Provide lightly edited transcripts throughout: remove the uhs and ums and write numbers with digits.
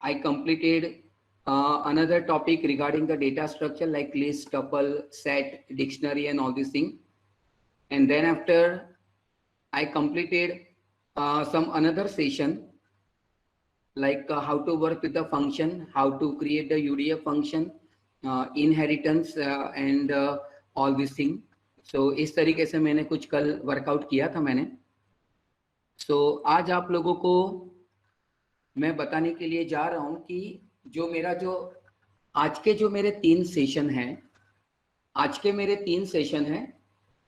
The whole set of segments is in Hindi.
I completed another topic regarding the data structure like list, tuple, set, dictionary, and all these things. And then after I completed some another session like how to work with the function, how to create the UDF function, inheritance and all these things. So इस तरीके से मैंने कुछ कल वर्कआउट किया था मैंने. So आज आप लोगों को मैं बताने के लिए जा रहा हूं कि जो मेरा जो आज के जो मेरे 3 सेशन हैं, आज के मेरे 3 सेशन हैं.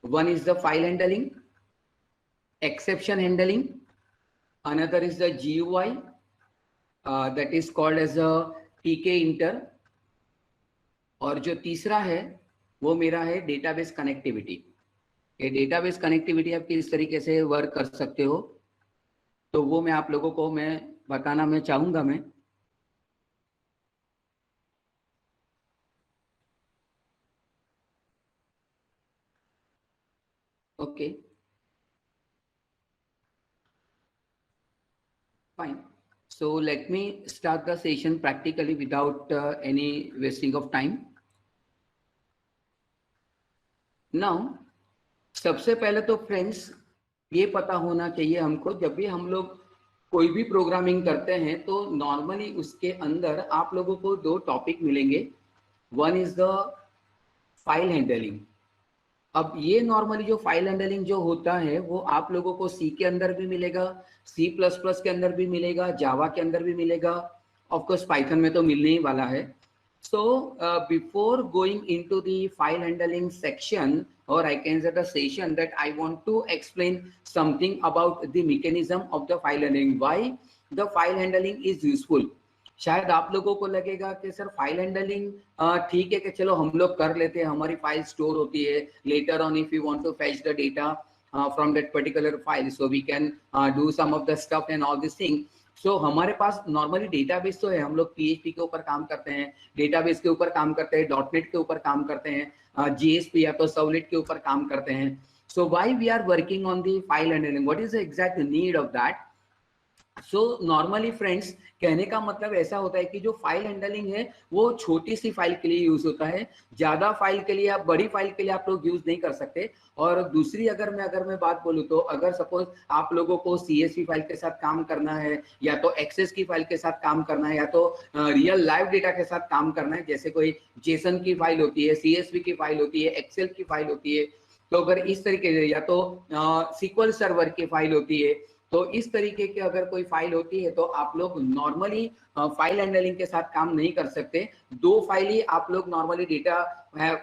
One is the file handling, exception handling, another is the GUI that is called as a TK inter, और जो तीसरा है वो मेरा है डेटाबेस कनेक्टिविटी. ये डेटाबेस कनेक्टिविटी आप किस तरीके से वर्क कर सकते हो, तो वो मैं आप लोगों को मैं बताना मैं चाहूंगा. मैं okay fine. So let me start the session practically without any wasting of time. Now, सबसे पहले तो फ्रेंड्स ये पता होना चाहिए हमको, जब भी हम लोग कोई भी प्रोग्रामिंग करते हैं तो नॉर्मली उसके अंदर आप लोगों को 2 टॉपिक मिलेंगे. One is the file handling. अब ये नॉर्मली जो फाइल हैंडलिंग जो होता है वो आप लोगों को सी के अंदर भी मिलेगा, C++ के अंदर भी मिलेगा, जावा के अंदर भी मिलेगा, ऑफ कोर्स पाइथन में तो मिलने ही वाला है. So before going into the file handling section, or I can say the session, that I want to explain something about the mechanism of the file handling. Why the file handling is useful. शायद आप लोगों को लगेगा कि सर फाइल हैंडलिंग ठीक है कि चलो हम लोग कर लेते हैं, हमारी फाइल स्टोर होती है, later on if you want to fetch the data from that particular file, so we can do some of the stuff and all this thing. सो हमारे पास नॉर्मली डेटाबेस तो है, हम लोग PHP के ऊपर काम करते हैं, डेटाबेस के ऊपर काम करते हैं, .NET के ऊपर काम करते हैं, JSP या तो Servlet के ऊपर काम करते हैं. So why we are working on the file handling, what is the exact need of that. So normally friends कहने का मतलब ऐसा होता है कि जो फाइल हैंडलिंग है वो छोटी सी फाइल के लिए यूज होता है, ज्यादा फाइल के लिए, आप बड़ी फाइल के लिए आप लोग यूज नहीं कर सकते. और दूसरी अगर मैं बात बोलूं तो अगर सपोज आप लोगों को CSV फाइल के साथ काम करना है, या तो एक्सेस की फाइल के साथ काम करना है, या तो रियल लाइव डेटा के साथ काम करना है, जैसे कोई जेसन की फाइल होती है, CSV की फाइल होती है, एक्सेल की फाइल होती है, तो अगर इस तरीके से, या तो SQL सर्वर की फाइल होती है, तो इस तरीके की अगर कोई फाइल होती है तो आप लोग नॉर्मली फाइल हैंडलिंग के साथ काम नहीं कर सकते. 2 फाइल ही आप लोग नॉर्मली डेटा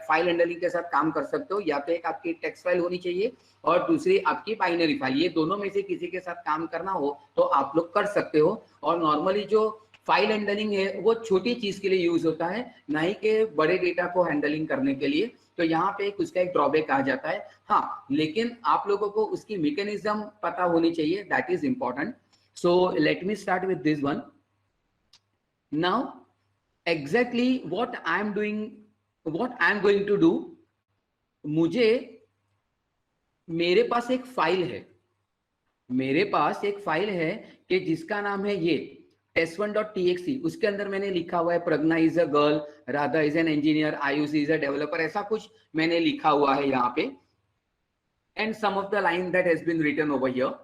फाइल हैंडलिंग के साथ काम कर सकते हो, या तो एक आपकी टेक्स्ट फाइल होनी चाहिए और दूसरी आपकी बाइनरी फाइल. ये दोनों में से किसी के साथ काम करना हो तो आप लोग कर सकते हो. और नॉर्मली जो फाइल हैंडलिंग है वो छोटी चीज के लिए यूज होता है, ना ही कि बड़े डेटा को हैंडलिंग करने के लिए. तो यहाँ पे उसका एक ड्रॉबैक आ जाता है. हाँ, लेकिन आप लोगों को उसकी मैकेनिज्म पता होनी चाहिए, that is important. So let me start with this one. Now exactly what I am doing, what I am going to do. मेरे पास एक फाइल है, मेरे पास एक फाइल है कि जिसका नाम है ये test1.txt. उसके अंदर मैंने लिखा हुआ है Pragya is a girl, Radha is an engineer, Ayushi is a developer, ऐसा कुछ मैंने लिखा हुआ है यहाँ पे. And some of the line that has been written over here.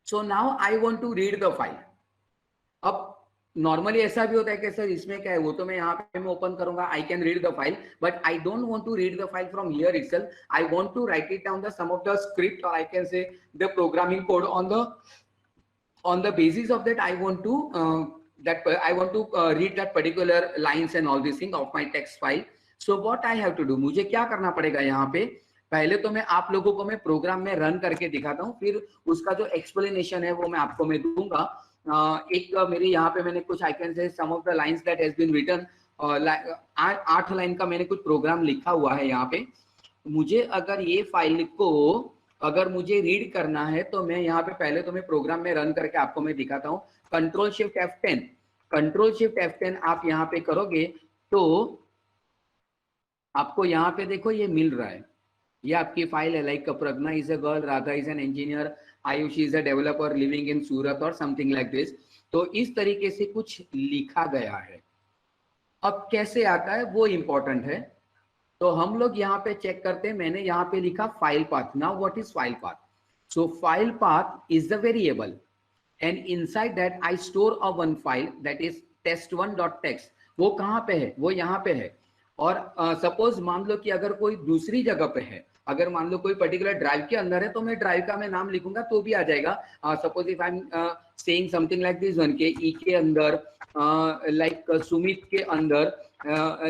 So now I want to read the file. अब नॉर्मली ऐसा भी होता है कि सर इसमें क्या है, वो तो मैं यहाँ पे मैं ओपन करूंगा, I can read the file, but I don't want to read the file from here itself. I want to write it down the some of the script, और I can say the programming code on the basis of that I want to read that particular lines and all these things of my text file. So what I have to do, मुझे क्या करना पड़ेगा यहाँ पे. पहले तो मैं आप लोगों को मैं प्रोग्राम में रन करके दिखाता हूँ, फिर उसका जो एक्सप्लेनेशन है वो मैं आपको मैं दूंगा. एक मेरे यहाँ पे मैंने कुछ I can say some of the lines that has been written, 8 line का मैंने कुछ प्रोग्राम लिखा हुआ है यहाँ पे. मुझे अगर ये फाइल को अगर मुझे रीड करना है तो मैं यहाँ पे पहले तो मैं प्रोग्राम में रन करके आपको मैं दिखाता हूँ. कंट्रोल शिफ्ट F10 आप यहाँ पे करोगे तो आपको यहाँ पे देखो ये मिल रहा है, ये आपकी फाइल है, like Pragya is a girl, Radha is an engineer, Ayushi is a developer living in Surat और समथिंग लाइक दिस। तो इस तरीके से कुछ लिखा गया है। अब कैसे आता है वो इंपॉर्टेंट है। तो हम लोग यहाँ पे चेक करते हैं, मैंने यहाँ पे लिखा file path. Now what is file path? So file path is the variable and inside that I store a one file that is test1.txt। वो कहाँ पे है? वो यहाँ पे है। और सपोज मान लो कि अगर कोई दूसरी जगह पे है, अगर मान लो कोई पर्टिकुलर ड्राइव के अंदर है, तो मैं ड्राइव का मैं नाम लिखूंगा तो भी आ जाएगा। Suppose if I am saying something like this one के ई के अंदर, लाइक सुमित के अंदर,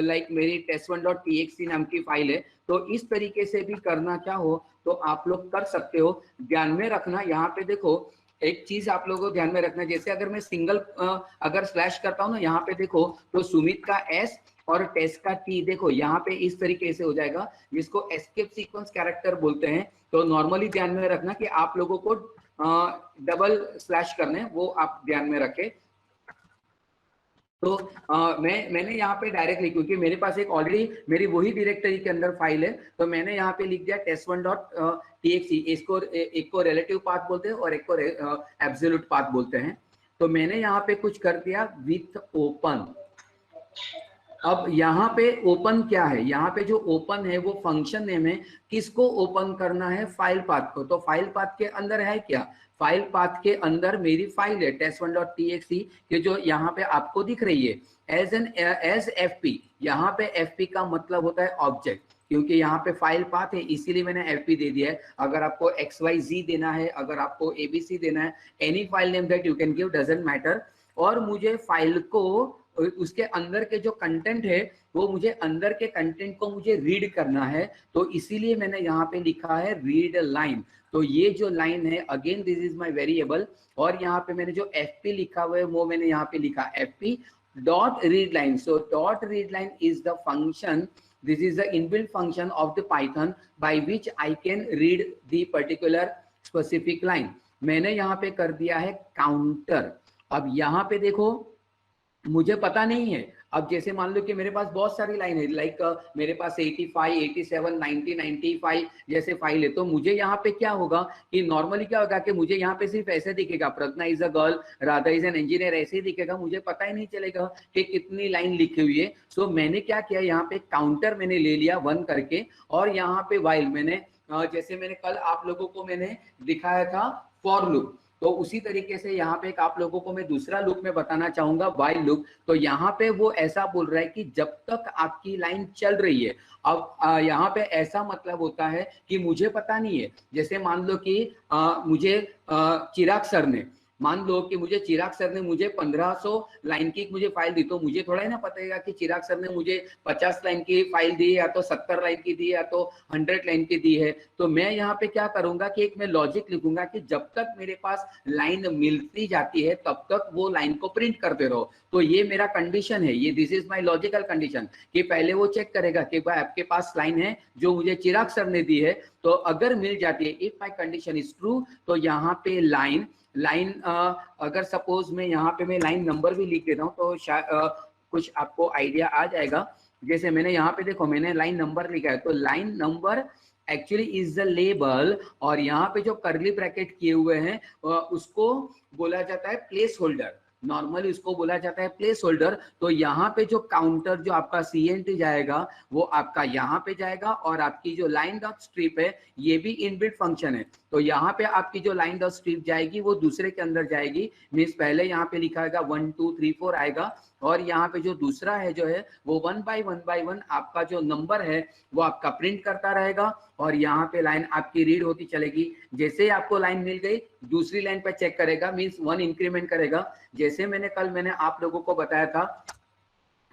लाइक मेरी test1.txt नाम की फाइल है। तो इस तरीके से भी करना क्या हो तो आप लोग कर सकते हो। ध्यान में रखना, यहाँ पे देखो एक चीज आप लोगों को ध्यान में रखना, जैसे अगर मैं सिंगल अगर स्लैश करता हूँ ना, यहाँ पे देखो तो सुमित का एस और टेस्ट का टी, देखो यहाँ पे इस तरीके से हो जाएगा, जिसको एस्केप सीक्वेंस कैरेक्टर बोलते हैं। तो नॉर्मली ध्यान में रखना कि आप लोगों को डबल स्लैश करने, वो आप ध्यान में रखें। तो मैंने यहाँ पे डायरेक्टली, क्योंकि मेरे पास एक ऑलरेडी मेरी वही डायरेक्टरी के अंदर फाइल है, तो मैंने यहाँ पे लिख दिया test1.txt। इसको एक को रिलेटिव पाथ बोलते हैं और एक को एब्सोल्यूट पाथ बोलते हैं। तो मैंने यहाँ पे कुछ कर दिया विथ ओपन। अब यहाँ पे ओपन क्या है? यहाँ पे जो ओपन है वो फंक्शन नेम है। किसको ओपन करना है? फाइल पाथ को। तो फाइल पाथ के अंदर है क्या? फाइल पाथ के अंदर मेरी फाइल है test1.txt कि जो यहाँ पे आपको दिख रही है एज fp। यहाँ पे fp का मतलब होता है ऑब्जेक्ट, क्योंकि यहाँ पे फाइल पाथ है इसीलिए मैंने fp दे दिया है। अगर आपको xyz देना है, अगर आपको abc देना है, any file name that you can give, doesn't matter. और मुझे फाइल को, उसके अंदर के जो कंटेंट है वो मुझे अंदर के कंटेंट को मुझे रीड करना है। तो इसीलिए मैंने यहाँ पे लिखा है रीड लाइन। तो ये जो लाइन है, again this is my variable, और यहाँ पे मैंने जो fp लिखा हुआ है वो मैंने यहाँ पे लिखा fp dot read line. So dot read line is the function, this is the inbuilt function of the Python by which I can read the particular specific line। मैंने यहाँ पे कर दिया है काउंटर। अब यहाँ पे देखो मुझे पता नहीं है, अब जैसे मान लो कि मेरे पास बहुत सारी लाइन है, लाइक मेरे पास 85, 87, 90, 95 जैसे फाइल है। तो मुझे यहाँ पे क्या होगा कि नॉर्मली क्या होगा कि मुझे यहाँ पे सिर्फ ऐसे दिखेगा Pragya is a girl, Radha is an engineer, ऐसे ही दिखेगा, मुझे पता ही नहीं चलेगा कि कितनी लाइन लिखी हुई है। सो मैंने क्या किया, यहाँ पे काउंटर मैंने ले लिया 1 करके, और यहाँ पे वाइल मैंने जैसे मैंने कल आप लोगों को मैंने दिखाया था फॉर लूप, तो उसी तरीके से यहाँ पे एक आप लोगों को मैं दूसरा लूप में बताना चाहूंगा, व्हाइल लूप। तो यहाँ पे वो ऐसा बोल रहा है कि जब तक आपकी लाइन चल रही है। अब यहाँ पे ऐसा मतलब होता है कि मुझे पता नहीं है, जैसे मान लो कि मुझे चिराग सर ने, मान लो कि मुझे चिराग सर ने मुझे 1500 लाइन की मुझे फाइल दी, तो मुझे थोड़ा ही ना पता कि चिराग सर ने मुझे 50 लाइन की फाइल दी या तो 70 लाइन की दी या तो 100 लाइन की दी है। तो मैं यहाँ पे क्या करूंगा कि एक मैं लॉजिक लिखूंगा कि जब तक मेरे पास लाइन मिलती जाती है तब तक वो लाइन को प्रिंट करते रहो। तो ये मेरा कंडीशन है, ये this is my logical condition, कि पहले वो चेक करेगा कि भाई आपके पास लाइन है जो मुझे चिराग सर ने दी है, तो अगर मिल जाती है, if my condition is true, तो यहाँ पे लाइन अगर सपोज मैं यहाँ पे मैं लाइन नंबर भी लिख देता हूँ तो कुछ आपको आइडिया आ जाएगा। जैसे मैंने यहाँ पे देखो मैंने लाइन नंबर लिखा है, तो line number actually is the label, और यहाँ पे जो कर्ली ब्रैकेट किए हुए हैं उसको बोला जाता है प्लेस होल्डर, नॉर्मली उसको बोला जाता है प्लेस होल्डर। तो यहाँ पे जो काउंटर जो आपका CNT जाएगा वो आपका यहाँ पे जाएगा, और आपकी जो लाइन डॉट स्ट्रिप है ये भी इनबिल्ट फंक्शन है। तो यहाँ पे आपकी जो लाइन डॉट स्ट्रिप जाएगी वो दूसरे के अंदर जाएगी, मीन्स पहले यहाँ पे लिखा है 1 2 3 4 आएगा, और यहाँ पे जो दूसरा है जो है वो 1 by 1 आपका जो नंबर है वो आपका प्रिंट करता रहेगा, और यहाँ पे लाइन आपकी रीड होती चलेगी। जैसे ही आपको लाइन मिल गई दूसरी लाइन पे चेक करेगा, मीन्स 1 इंक्रीमेंट करेगा। जैसे मैंने आप लोगों को बताया था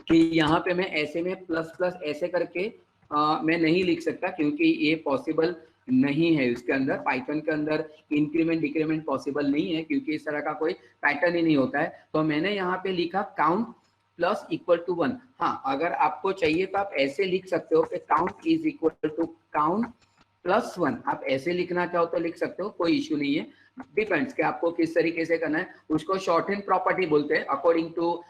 कि यहाँ पे मैं ऐसे में प्लस प्लस ऐसे करके मैं नहीं लिख सकता, क्योंकि ये पॉसिबल नहीं है, इसके अंदर पाइथन के अंदर इंक्रीमेंट डिक्रीमेंट पॉसिबल नहीं है, क्योंकि इस तरह का कोई पैटर्न ही नहीं होता है। तो मैंने यहाँ पे लिखा काउंट प्लस इक्वल टू 1। हाँ, अगर आपको चाहिए तो आप ऐसे लिख सकते हो कि count is equal to count +1 आप ऐसे लिखना चाहो तो लिख सकते हो, कोई इश्यू नहीं है, डिपेंड्स कि आपको किस तरीके से करना है। उसको शॉर्ट हैंड प्रॉपर्टी बोलते हैं according to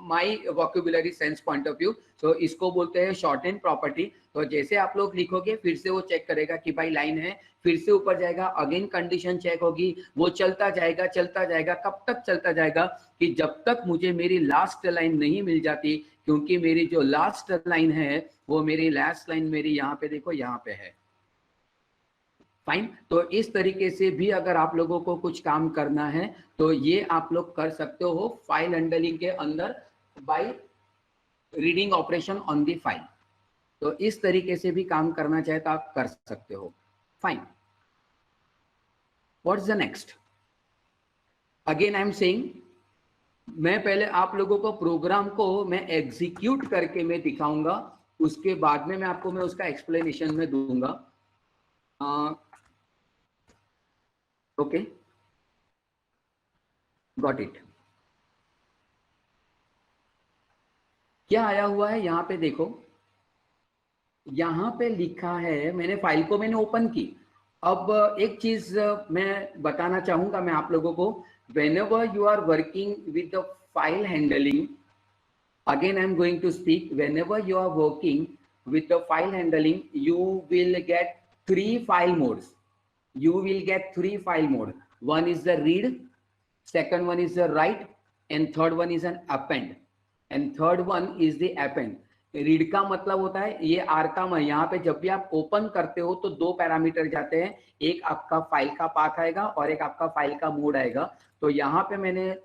my vocabulary sense point of view. तो इसको बोलते हैं शॉर्ट हैंड प्रॉपर्टी। तो जैसे आप लोग लिखोगे फिर से वो चेक करेगा कि भाई लाइन है, फिर से ऊपर जाएगा, अगेन कंडीशन चेक होगी, वो चलता जाएगा, कब तक चलता जाएगा कि जब तक मुझे मेरी लास्ट लाइन नहीं मिल जाती, क्योंकि मेरी जो लास्ट लाइन है वो मेरी लास्ट लाइन मेरी यहाँ पे देखो, यहाँ पे है। फाइन। तो इस तरीके से भी अगर आप लोगों को कुछ काम करना है तो ये आप लोग कर सकते हो फाइल हैंडलिंग के अंदर by reading operation on the file. तो इस तरीके से भी काम करना चाहे तो आप कर सकते हो। Fine. What's the next? Again I am saying, मैं पहले आप लोगों को प्रोग्राम को मैं एग्जीक्यूट करके मैं दिखाऊंगा, उसके बाद में मैं आपको मैं उसका एक्सप्लेनेशन में दूंगा। Okay, got it. क्या आया हुआ है यहाँ पे देखो, यहाँ पे लिखा है, मैंने फाइल को मैंने ओपन की। अब एक चीज मैं बताना चाहूंगा मैं आप लोगों को, whenever you are working with the file handling, again I am going to speak, whenever you are working with the file handling, you will get three file modes. You will get three file mode. One is the read, second one is the write, and third one is an append. And third one is the append. Read का मतलब होता है ये आर का है, यहाँ पे जब भी आप ओपन करते हो तो दो पैरामीटर जाते हैं, एक आपका फाइल का पाथ आएगा और एक आपका फाइल का मोड आएगा। तो यहाँ पे मैंने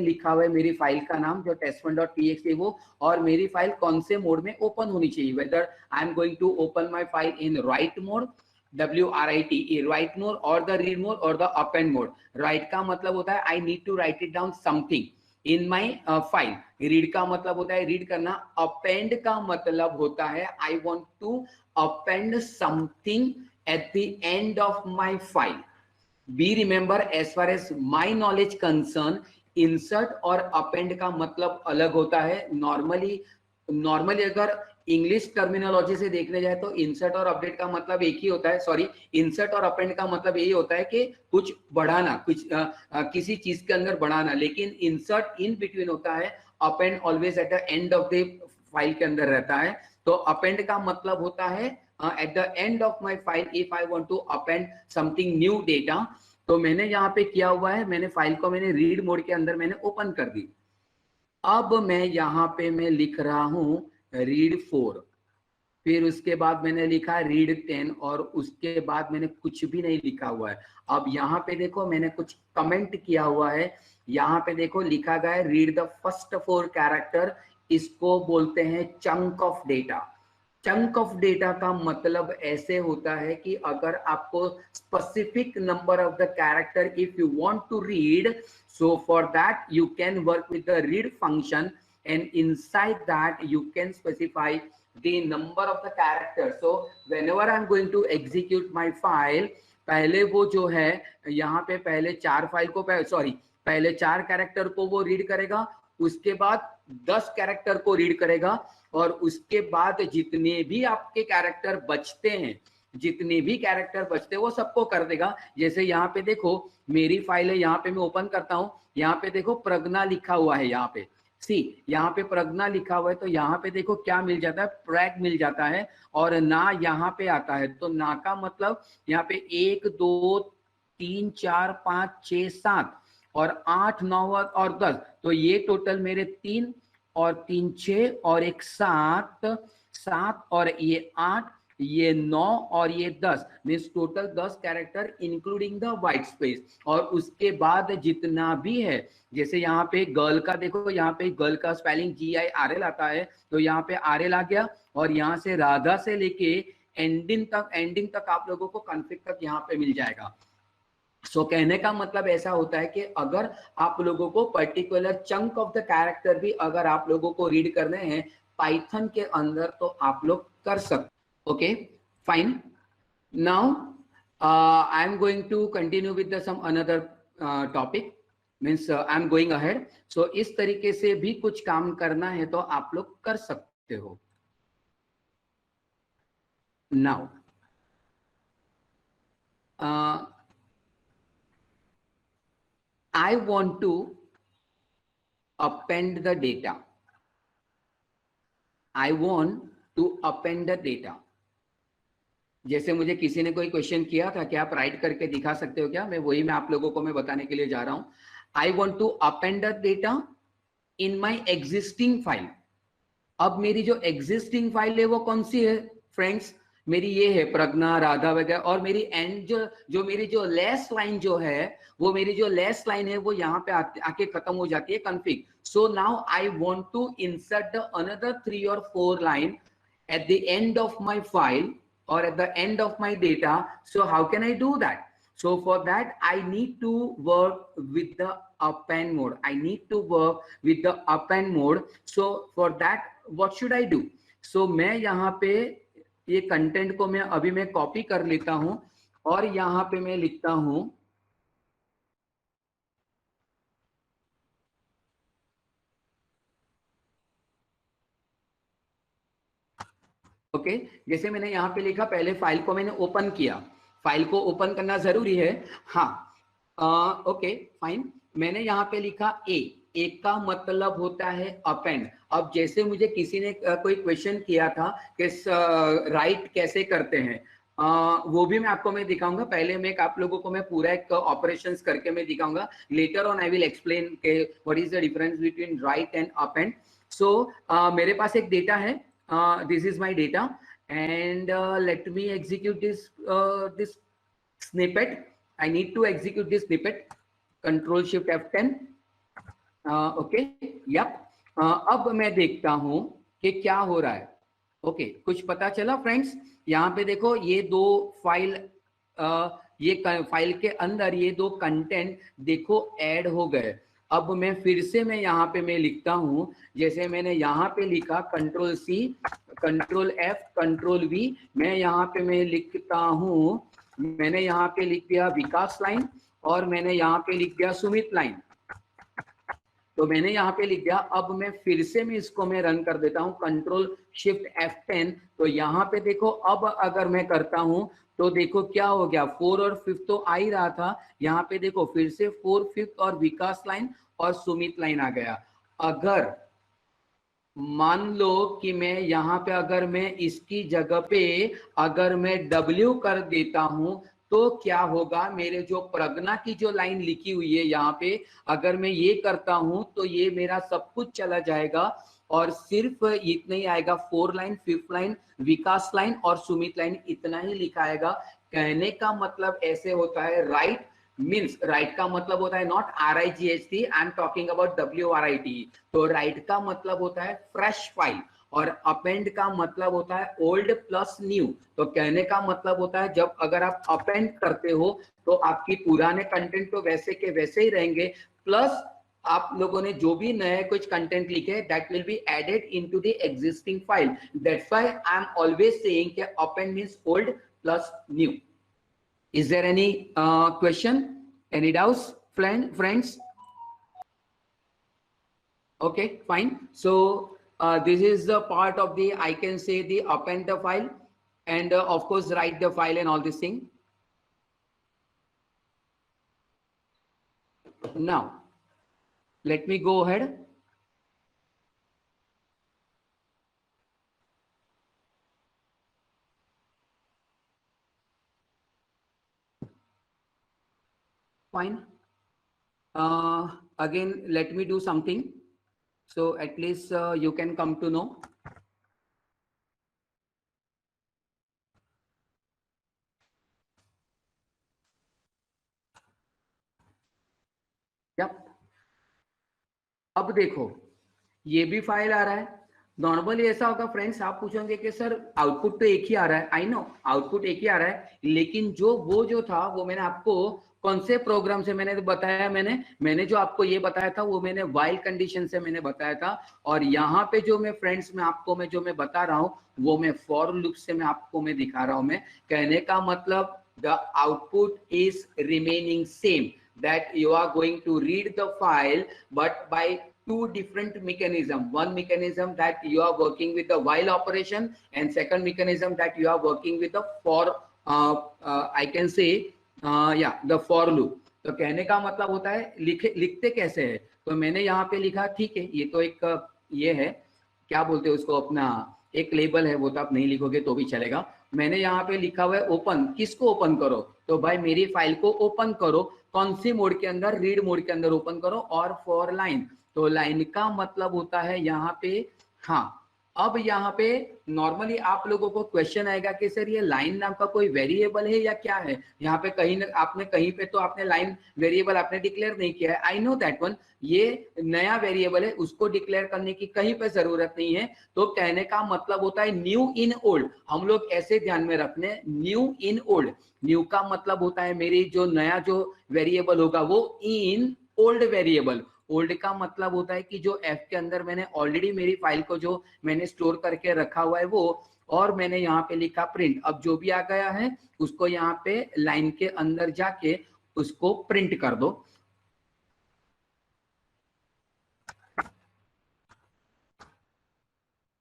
लिखा हुआ है मेरी फाइल का नाम जो test1.txt वो, और मेरी फाइल कौन से मोड में ओपन होनी चाहिए, whether I am going to open my file in write mode, WRITE write mode, और द रीड मोड और द अपेंड मोड। राइट का मतलब होता है I need to write it down something in my file. Read का मतलब होता है रीड करना। अपेंड का मतलब होता है I want to append something at the end of my file. Be remember, as far as my knowledge concern, insert और अपेंड का मतलब अलग होता है। नॉर्मली अगर इंग्लिश टर्मिनोलॉजी से देखने जाए तो इंसर्ट और अपडेट का मतलब एक ही होता है, सॉरी, इंसर्ट और अपेंड का मतलब यही होता है कि कुछ बढ़ाना, कुछ किसी चीज के अंदर बढ़ाना, लेकिन इंसर्ट इन बिटवीन होता है, append always at the end of the file के अंदर रहता है। तो अपेंड का मतलब होता है at the end of my file if I want to append something new data. तो मैंने यहाँ पे किया हुआ है, मैंने फाइल को मैंने रीड मोड के अंदर मैंने ओपन कर दी। अब मैं यहाँ पे मैं लिख रहा हूँ रीड 4, फिर उसके बाद मैंने लिखा रीड 10, और उसके बाद मैंने कुछ भी नहीं लिखा हुआ है। अब यहाँ पे देखो मैंने कुछ कमेंट किया हुआ है, यहाँ पे देखो लिखा गया है रीड द फर्स्ट 4 कैरेक्टर, इसको बोलते हैं chunk of data. Chunk of data का मतलब ऐसे होता है कि अगर आपको specific number of the character if you want to read, so for that you can work with the read function, and inside that you can specify the number of the characters. So whenever I'm going to execute my file, पहले वो जो है यहाँ पे पहले 4 फाइल को पहले 4 कैरेक्टर को वो रीड करेगा, उसके बाद 10 कैरेक्टर को रीड करेगा, और उसके बाद जितने भी आपके कैरेक्टर बचते हैं, जितने भी कैरेक्टर बचते हैं वो सबको कर देगा। जैसे यहाँ पे देखो मेरी फाइल है, यहाँ पे मैं ओपन करता हूँ, यहाँ पे देखो प्रज्ञा लिखा हुआ है, यहाँ पे यहाँ पे प्रज्ञा लिखा हुआ है, तो यहाँ पे देखो क्या मिल जाता है, प्रैग मिल जाता है, और ना यहाँ पे आता है। तो ना का मतलब यहाँ पे 1 2 3 4 5 6 7 और 8 9 और 10, तो ये टोटल मेरे 3 और 3 6 और 1 7 और ये 8, ये 9 और ये 10, means total 10 character including the white space. और उसके बाद जितना भी है, जैसे यहाँ पे गर्ल का देखो, यहाँ पे गर्ल का स्पेलिंग GIRL आता है, तो यहाँ पे RL आ गया, और यहाँ से राधा से लेके एंडिंग तक आप लोगों को कॉन्फिग तक यहाँ पे मिल जाएगा। सो कहने का मतलब ऐसा होता है कि अगर आप लोगों को particular chunk of the character भी अगर आप लोगों को रीड करने हैं पाइथन के अंदर, तो आप लोग कर सकते। Okay, fine. Now I am going to continue with some another topic. Means I am going ahead. So इस तरीके से भी कुछ काम करना है तो आप लोग कर सकते हो। Now I want to append the data. I want to append the data. जैसे मुझे किसी ने कोई क्वेश्चन किया था कि आप राइट करके दिखा सकते हो क्या, मैं आप लोगों को मैं बताने के लिए जा रहा हूं. I want to append the data in my existing file. अब मेरी जो एग्जिस्टिंग फाइल है वो कौन सी है फ्रेंड्स? मेरी ये है प्रज्ञा, राधा वगैरह. और मेरी एंड जो मेरी जो लेस लाइन जो है, वो मेरी जो लेस लाइन है वो यहाँ पे आके खत्म हो जाती है config. So now I want to insert another 3 or 4 line at the end of my file or at the end of my data. So how can I do that? So for that I need to work with the append mode. I need to work with the append mode. So for that what should I do? So मैं यहाँ पे ये कंटेंट को मैं कॉपी कर लेता हूं और यहाँ पे मैं लिखता हूं ओके. जैसे मैंने यहाँ पे लिखा, पहले फाइल को मैंने ओपन किया. फाइल को ओपन करना जरूरी है, हाँ. Okay fine. मैंने यहाँ पे लिखा ए का मतलब होता है अपेंड. अब जैसे मुझे किसी ने कोई क्वेश्चन किया था कि राइट कैसे करते हैं, वो भी मैं दिखाऊंगा. पहले आप लोगों को मैं पूरा एक ऑपरेशंस करके मैं दिखाऊंगा. Later on I will explain के what is the difference between write and append. So मेरे पास एक डेटा है. This is my data, and let me execute this snippet. I need to execute this snippet. Control Shift F10. Okay, yep. अब मैं देखता हूं कि क्या हो रहा है. ओके, कुछ पता चला फ्रेंड्स? यहाँ पे देखो, ये दो फाइल, ये फाइल के अंदर ये दो कंटेंट देखो ऐड हो गए. अब मैं फिर से यहाँ पे मैं लिखता हूं, जैसे मैंने यहाँ पे लिखा control C, control F, control V. मैं यहाँ पे मैं लिखता हूं, मैंने यहाँ पे लिख दिया विकास लाइन और मैंने यहाँ पे लिख दिया सुमित लाइन. तो मैंने यहाँ पे लिख दिया. अब मैं फिर से इसको मैं रन कर देता हूँ, कंट्रोल शिफ्ट F10. तो यहाँ पे देखो, अब अगर मैं करता हूँ तो देखो क्या हो गया. 4 और 5 तो आ ही रहा था. यहाँ पे देखो फिर से 4, 5 और विकास लाइन और सुमित लाइन आ गया. अगर मान लो कि मैं यहाँ पे अगर मैं इसकी जगह पे अगर मैं W कर देता हूं तो क्या होगा? मेरे जो प्रज्ञा की जो लाइन लिखी हुई है यहाँ पे, अगर मैं ये करता हूं तो ये मेरा सब कुछ चला जाएगा और सिर्फ इतना ही आएगा. 4 लाइन, 5 लाइन, विकास लाइन और सुमित लाइन, इतना ही लिखा आएगा. कहने का मतलब ऐसे होता है. राइट मीन्स, राइट का मतलब होता है not RIGHT, I am talking about WRIT. तो राइट का मतलब होता है फ्रेश फाइल और अपेंड का मतलब होता है ओल्ड प्लस न्यू. तो कहने का मतलब होता है जब अगर आप अपेंड करते हो तो आपकी पुराने कंटेंट तो वैसे के वैसे ही रहेंगे, प्लस आप लोगों ने जो भी नए कुछ कंटेंट लिखे that will be added into the existing file. That's why I am always saying कि append means old plus new. Is there any question? Any doubts, friends? Okay, fine. So this is the part of the, I can say, the append the file and of course write the file and all this thing. Now let me go ahead. Fine. Again, let me do something so at least you can come to know. Yep. अब देखो, ये भी फाइल आ रहा है. नॉर्मली ऐसा होगा फ्रेंड्स, आप पूछोगे कि सर आउटपुट तो एक ही आ रहा है. आई नो आउटपुट एक ही आ रहा है, लेकिन जो था वो मैंने आपको कौन से प्रोग्राम से मैंने बताया, मैंने जो आपको ये बताया था वो मैंने व्हाइल कंडीशन से मैंने बताया था. और यहाँ पे जो मैं फ्रेंड्स में आपको जो मैं बता रहा हूँ वो मैं फॉर लूप से मैं आपको दिखा रहा हूँ. मैं कहने का मतलब the output is remaining same, that you are going to read the file but by two different mechanism. One mechanism that you are working with the while operation and second mechanism that you are working with the for I can say या द फॉर लूप। तो कहने का मतलब होता है लिखते कैसे है, तो मैंने यहाँ पे लिखा, ठीक है ये तो एक ये है, क्या बोलते हैं उसको, अपना एक लेबल है, वो तो आप नहीं लिखोगे तो भी चलेगा। मैंने यहाँ पे लिखा हुआ है ओपन, किसको ओपन करो, तो भाई मेरी फाइल को ओपन करो, कौन सी मोड के अंदर, रीड मोड के अंदर ओपन करो, और फॉर लाइन, तो लाइन का मतलब होता है यहाँ पे, हाँ। अब यहाँ पे नॉर्मली आप लोगों को क्वेश्चन आएगा कि सर ये लाइन नाम का कोई वेरिएबल है या क्या है, यहाँ पे कहीं ना आपने कहीं पे तो आपने लाइन वेरिएबल आपने डिक्लेयर नहीं किया है, आई नो दैट वन, ये नया वेरिएबल है, उसको डिक्लेयर करने की कहीं पे जरूरत नहीं है। तो कहने का मतलब होता है न्यू इन ओल्ड, हम लोग ऐसे ध्यान में रखने, न्यू इन ओल्ड, न्यू का मतलब होता है मेरी जो नया जो वेरिएबल होगा वो इन ओल्ड वेरिएबल, ओल्ड का मतलब होता है कि जो एफ के अंदर मैंने ऑलरेडी मेरी फाइल को जो मैंने स्टोर करके रखा हुआ है वो, और मैंने यहाँ पे लिखा प्रिंट, अब जो भी आ गया है उसको यहाँ पे लाइन के अंदर जाके उसको प्रिंट कर दो।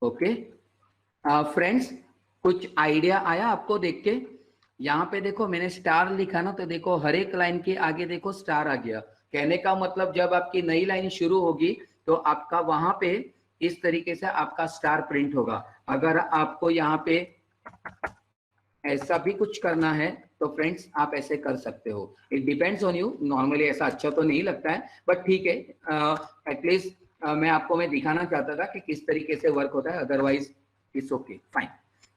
ओके फ्रेंड्स, कुछ आइडिया आया आपको देख के? यहाँ पे देखो मैंने स्टार लिखा ना, तो देखो हर एक लाइन के आगे देखो स्टार आ गया। कहने का मतलब जब आपकी नई लाइन शुरू होगी तो आपका वहां पे इस तरीके से आपका स्टार प्रिंट होगा। अगर आपको यहाँ पे ऐसा भी कुछ करना है तो फ्रेंड्स आप ऐसे कर सकते हो, it depends on you. Normally ऐसा अच्छा तो नहीं लगता है, बट ठीक है, एटलीस्ट मैं दिखाना चाहता था कि किस तरीके से वर्क होता है, अदरवाइज इट्स ओके फाइन।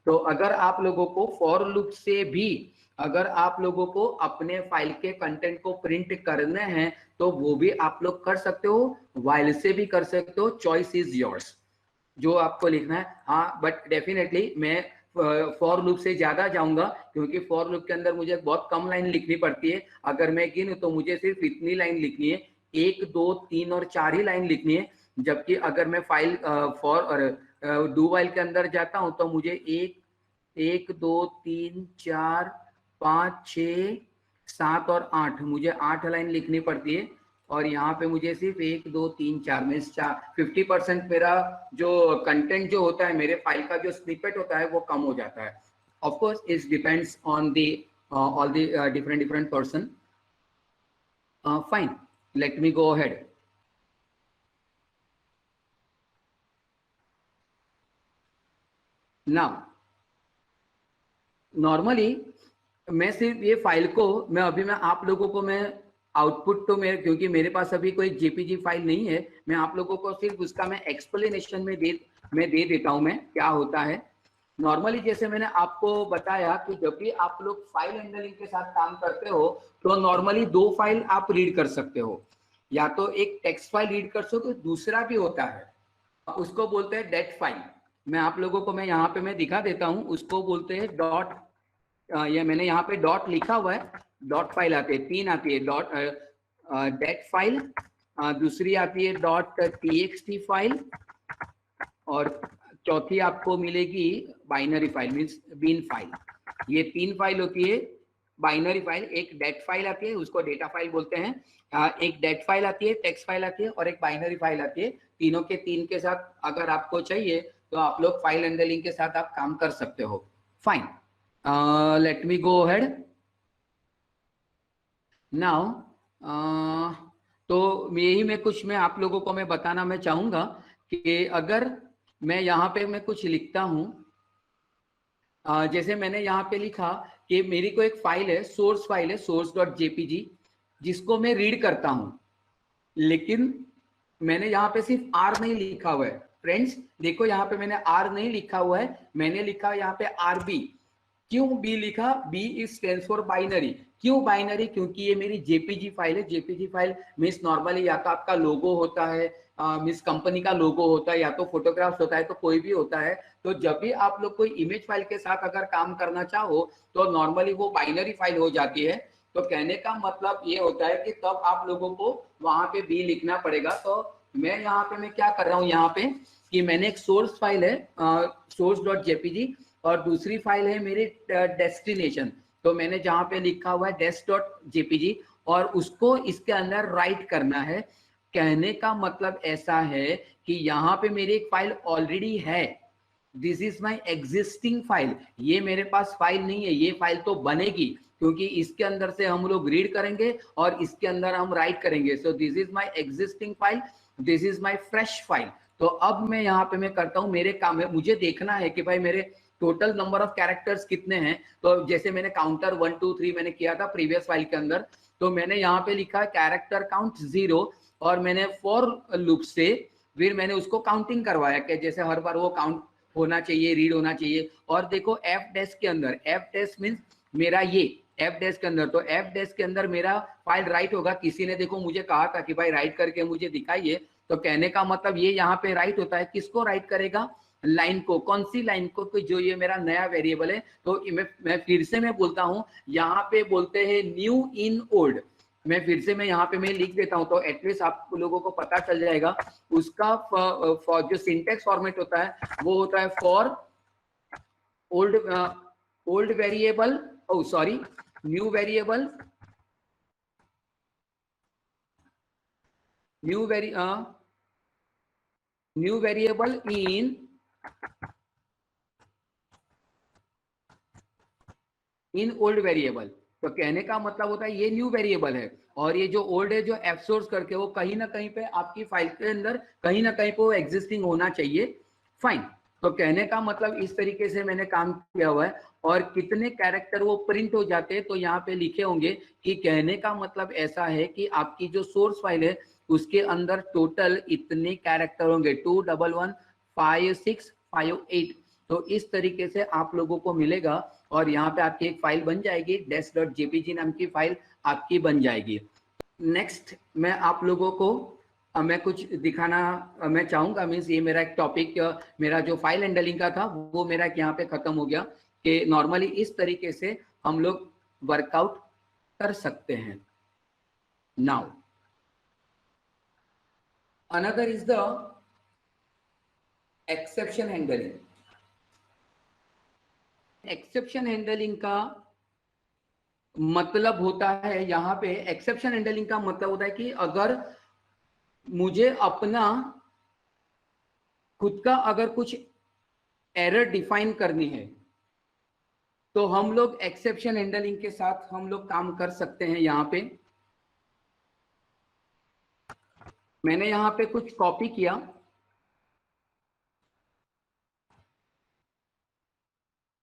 तो अगर आप लोगों को फॉर लूप से भी अगर आप लोगों को अपने फाइल के कंटेंट को प्रिंट करने हैं तो वो भी आप लोग कर सकते हो, वाइल से भी कर सकते हो, चॉइस इज योर्स, जो आपको लिखना है। हाँ बट डेफिनेटली मैं फॉर लूप से ज्यादा जाऊंगा, क्योंकि फॉर लूप के अंदर मुझे बहुत कम लाइन लिखनी पड़ती है। अगर मैं गिनूं तो मुझे सिर्फ इतनी लाइन लिखनी है, 1 2 3 और 4 ही लाइन लिखनी है। जबकि अगर मैं फाइल फॉर और डू वाइल के अंदर जाता हूं तो मुझे 1 2 3 4 5 6 7 और 8, मुझे 8 लाइन लिखनी पड़ती है। और यहाँ पे मुझे सिर्फ 1 2 3 4 में 50% मेरा जो कंटेंट जो होता है, मेरे फाइल का जो स्निपेट होता है वो कम हो जाता है। Of course it depends on the all the different person. Fine, let me go ahead. Now normally मैं सिर्फ ये फाइल को मैं आप लोगों को मैं आउटपुट तो मैं, क्योंकि मेरे पास अभी कोई जेपीजी फाइल नहीं है, मैं आप लोगों को सिर्फ उसका मैं एक्सप्लेनेशन में दे देता हूं मैं क्या होता है। नॉर्मली जैसे मैंने आपको बताया कि जब भी आप लोग फाइल हैंडलिंग के साथ काम करते हो तो नॉर्मली 2 फाइल आप रीड कर सकते हो, या तो एक टेक्स्ट फाइल रीड कर सकते हो, दूसरा भी होता है उसको बोलते हैं डेट फाइल। मैं आप लोगों को मैं यहाँ पे मैं दिखा देता हूँ, उसको बोलते हैं डॉट, ये मैंने यहाँ पे डॉट लिखा हुआ है, डॉट फाइल आती है, 3 आती है, डॉट डेट फाइल, दूसरी आती है डॉट टीएक्सटी फाइल, और चौथी आपको मिलेगी बाइनरी फाइल मीन्स बिन फाइल। ये 3 फाइल होती है बाइनरी फाइल। एक डेट फाइल आती है, उसको डेटा फाइल बोलते हैं, एक डेट फाइल आती है, टेक्स्ट फाइल आती है, और एक बाइनरी फाइल आती है। तीनों के 3 के साथ अगर आपको चाहिए तो आप लोग फाइल हैंडलिंग के साथ आप काम कर सकते हो। Fine, let me go ahead now. तो यही मैं आप लोगों को मैं बताना मैं चाहूंगा कि अगर मैं यहाँ पे मैं कुछ लिखता हूं, जैसे मैंने यहाँ पे लिखा कि मेरी को एक फाइल है, सोर्स फाइल है, source.jpg, जिसको मैं रीड करता हूं, लेकिन मैंने यहाँ पे सिर्फ आर नहीं लिखा हुआ है। फ्रेंड्स देखो यहाँ पे मैंने आर नहीं लिखा हुआ है, मैंने लिखा यहाँ पे आरबी। क्यों बी लिखा? B is stand for binary. क्यों बाइनरी? क्योंकि ये मेरी जेपीजी फाइल है। जेपीजी फाइल मीन्स नॉर्मली या तो आपका लोगो होता है, मीन्स कंपनी का लोगो होता है, या तो फोटोग्राफ्स होता है, तो कोई भी होता है। तो जब भी आप लोग कोई इमेज फाइल के साथ अगर काम करना चाहो तो नॉर्मली वो बाइनरी फाइल हो जाती है। तो कहने का मतलब ये होता है कि तब आप लोगों को वहां पे बी लिखना पड़ेगा। तो मैं यहाँ पे मैं क्या कर रहा हूँ यहाँ पे कि मैंने एक सोर्स फाइल है source.jpg, और दूसरी फाइल है मेरी डेस्टिनेशन। तो मैंने जहां पे लिखा हुआ है des.jpg, और उसको इसके अंदर राइट करना है। कहने का मतलब ऐसा है कि यहाँ पे मेरी एक फाइल ऑलरेडी है, this is my existing file. ये मेरे पास फाइल नहीं है, ये फाइल तो बनेगी। क्योंकि इसके अंदर से हम लोग रीड करेंगे और इसके अंदर हम राइट करेंगे। सो this is my existing file, this is my fresh file. तो अब मैं यहाँ पे मैं करता हूँ, मेरे काम है मुझे देखना है कि भाई मेरे टोटल नंबर ऑफ कैरेक्टर्स कितने हैं। तो जैसे मैंने काउंटर 1 2 3 मैंने किया था प्रीवियस फाइल के अंदर, तो मैंने यहाँ पे लिखा है कैरेक्टर काउंट 0 और मैंने फॉर लूप से फिर मैंने उसको काउंटिंग करवाया कि जैसे हर बार वो काउंट होना चाहिए, रीड होना चाहिए। और देखो एफ डैश के अंदर, एफ डैश मीन्स मेरा ये एफ डैश के अंदर, तो एफ डैश के अंदर मेरा फाइल राइट होगा। किसी ने देखो मुझे कहा था कि भाई राइट करके मुझे दिखाइए, तो कहने का मतलब ये यहाँ पे राइट होता है। किसको राइट करेगा? लाइन को। कौन सी लाइन को? तो जो ये मेरा नया वेरिएबल है। तो मैं फिर से मैं बोलता हूँ, यहाँ पे बोलते हैं न्यू इन ओल्ड। मैं फिर से मैं यहाँ पे मैं लिख देता हूँ, तो एटलीस्ट आप लोगों को पता चल जाएगा। उसका जो सिंटेक्स फॉर्मेट होता है वो होता है for old variable, O sorry new variable, new variable in old variable. तो कहने का मतलब होता है ये न्यू वेरिएबल है और ये जो ओल्ड है, जो एफ सोर्स करके वो कहीं ना कहीं पे आपकी फाइल के अंदर कहीं ना कहीं पे वो एग्जिस्टिंग होना चाहिए। फाइन। तो कहने का मतलब इस तरीके से मैंने काम किया हुआ है। और कितने कैरेक्टर वो प्रिंट हो जाते हैं तो यहाँ पे लिखे होंगे कि कहने का मतलब ऐसा है कि आपकी जो सोर्स फाइल है उसके अंदर टोटल इतने कैरेक्टर होंगे 2115658। तो इस तरीके से आप लोगों को मिलेगा और यहाँ पे आपकी एक फाइल बन जाएगी, dash.jpg नाम की फाइल आपकी बन जाएगी। नेक्स्ट मैं आप लोगों को मैं कुछ दिखाना मैं चाहूंगा। मीन्स ये मेरा एक टॉपिक, मेरा जो फाइल हैंडलिंग का था वो मेरा यहाँ पे खत्म हो गया कि नॉर्मली इस तरीके से हम लोग वर्कआउट कर सकते हैं। Now another is the exception handling. Exception handling का मतलब होता है, यहाँ पे एक्सेप्शन हैंडलिंग का मतलब होता है कि अगर मुझे अपना खुद का अगर कुछ एरर डिफाइन करनी है तो हम लोग एक्सेप्शन हैंडलिंग के साथ हम लोग काम कर सकते हैं। यहाँ पे मैंने यहाँ पे कुछ कॉपी किया।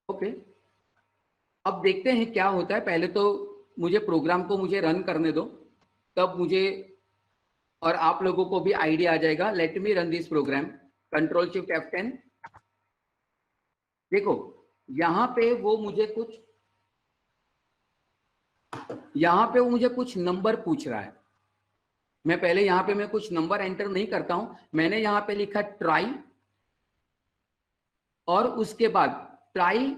ओके, अब देखते हैं क्या होता है। पहले तो मुझे प्रोग्राम को मुझे रन करने दो, तब मुझे और आप लोगों को भी आइडिया आ जाएगा। Let me run this program, control shift F10। देखो यहाँ पे वो मुझे कुछ, यहाँ पे वो मुझे कुछ नंबर पूछ रहा है। मैं पहले यहाँ पे मैं कुछ नंबर एंटर नहीं करता हूं, मैंने यहाँ पे लिखा ट्राई और उसके बाद ट्राई,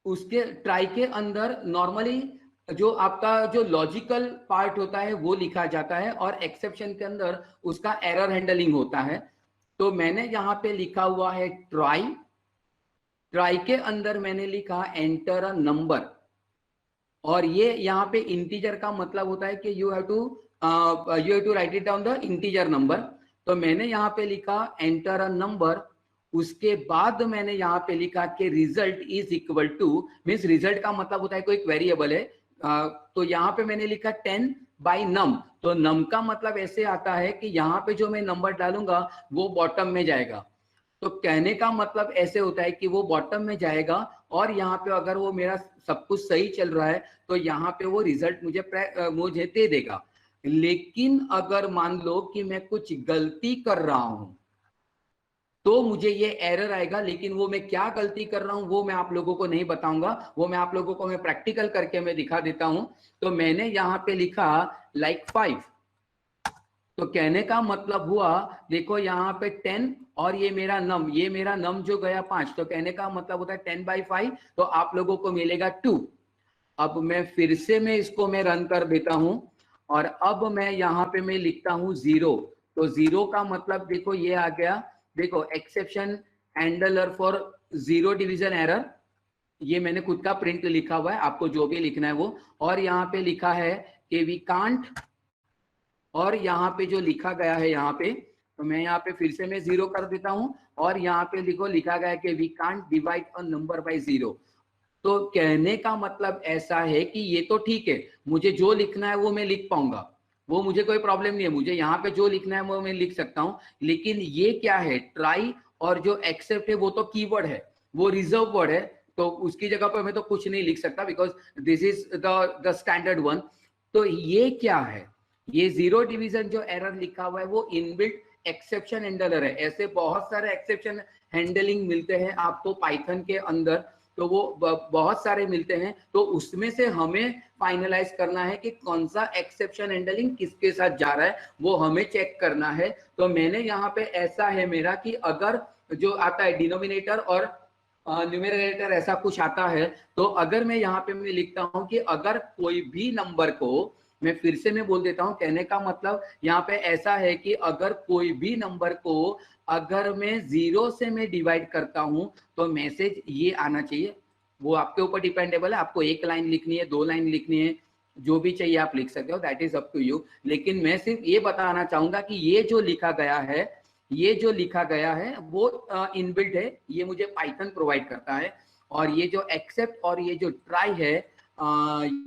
उसके ट्राई के अंदर नॉर्मली जो आपका जो लॉजिकल पार्ट होता है वो लिखा जाता है और एक्सेप्शन के अंदर उसका एरर हैंडलिंग होता है। तो मैंने यहाँ पे लिखा हुआ है ट्राई, ट्राई के अंदर मैंने लिखा एंटर अ नंबर और ये यहाँ पे इंटीजर का मतलब होता है कि you have to write it down the integer number. तो मैंने यहाँ पे लिखा एंटर अ नंबर, उसके बाद मैंने यहाँ पे लिखा कि result is equal to, means result का मतलब होता है कोई वेरिएबल है। तो यहाँ पे मैंने लिखा 10 बाई नम। तो नम का मतलब ऐसे आता है कि यहाँ पे जो मैं नंबर डालूंगा वो बॉटम में जाएगा। तो कहने का मतलब ऐसे होता है कि वो बॉटम में जाएगा और यहाँ पे अगर वो मेरा सब कुछ सही चल रहा है तो यहाँ पे वो रिजल्ट मुझे दे देगा। लेकिन अगर मान लो कि मैं कुछ गलती कर रहा हूं तो मुझे ये एरर आएगा। लेकिन वो मैं क्या गलती कर रहा हूं वो मैं आप लोगों को नहीं बताऊंगा, वो मैं आप लोगों को मैं प्रैक्टिकल करके मैं दिखा देता हूं। तो मैंने यहाँ पे लिखा like 5। तो कहने का मतलब हुआ, देखो यहाँ पे 10 और ये मेरा नम जो गया 5। तो कहने का मतलब होता है 10 बाई 5, तो आप लोगों को मिलेगा 2। अब मैं फिर से मैं इसको मैं रन कर देता हूं और अब मैं यहाँ पे मैं लिखता हूं 0। तो 0 का मतलब देखो ये आ गया, देखो exception handler for 0 division error, ये मैंने खुद का प्रिंट लिखा हुआ है, आपको जो भी लिखना है वो। और यहाँ पे लिखा है कि वी कांट, और यहाँ पे जो लिखा गया है यहाँ पे, तो मैं यहाँ पे फिर से मैं 0 कर देता हूं और यहाँ पे लिखा गया है कि we can't divide a number by 0। तो कहने का मतलब ऐसा है कि ये तो ठीक है, मुझे जो लिखना है वो मैं लिख पाऊंगा, वो मुझे कोई प्रॉब्लम नहीं है, मुझे यहाँ पे जो लिखना है वो मैं लिख सकता हूँ। लेकिन ये क्या है, ट्राई और जो एक्सेप्ट है वो तो कीवर्ड है, वो रिजर्व वर्ड है, तो उसकी जगह पर मैं तो कुछ नहीं लिख सकता, because this is the standard one. तो ये क्या है, ये जीरो डिवीजन जो एरर लिखा हुआ है वो इनबिल्ट एक्सेप्शन हैंडलर है। ऐसे बहुत सारे एक्सेप्शन हैंडलिंग मिलते हैं आपको पाइथन के अंदर, तो वो बहुत सारे मिलते हैं, तो उसमें से हमें फाइनलाइज करना है कि कौन सा एक्सेप्शन हैंडलिंग किसके साथ जा रहा है, वो हमें चेक करना है। तो मैंने यहाँ पे ऐसा है मेरा कि अगर जो आता है डिनोमिनेटर और न्यूमरेटर ऐसा कुछ आता है, तो अगर मैं यहाँ पे मैं लिखता हूँ कि अगर कोई भी नंबर को, मैं फिर से मैं बोल देता हूँ, कहने का मतलब यहाँ पे ऐसा है कि अगर कोई भी नंबर को अगर मैं 0 से मैं डिवाइड करता हूं तो मैसेज ये आना चाहिए। वो आपके ऊपर डिपेंडेबल है, आपको 1 लाइन लिखनी है, 2 लाइन लिखनी है, जो भी चाहिए आप लिख सकते हो, that is up to you. लेकिन मैं सिर्फ ये बताना चाहूंगा कि ये जो लिखा गया है, ये जो लिखा गया है वो इनबिल्ट है, ये मुझे पाइथन प्रोवाइड करता है। और ये जो एक्सेप्ट और ये जो ट्राई है,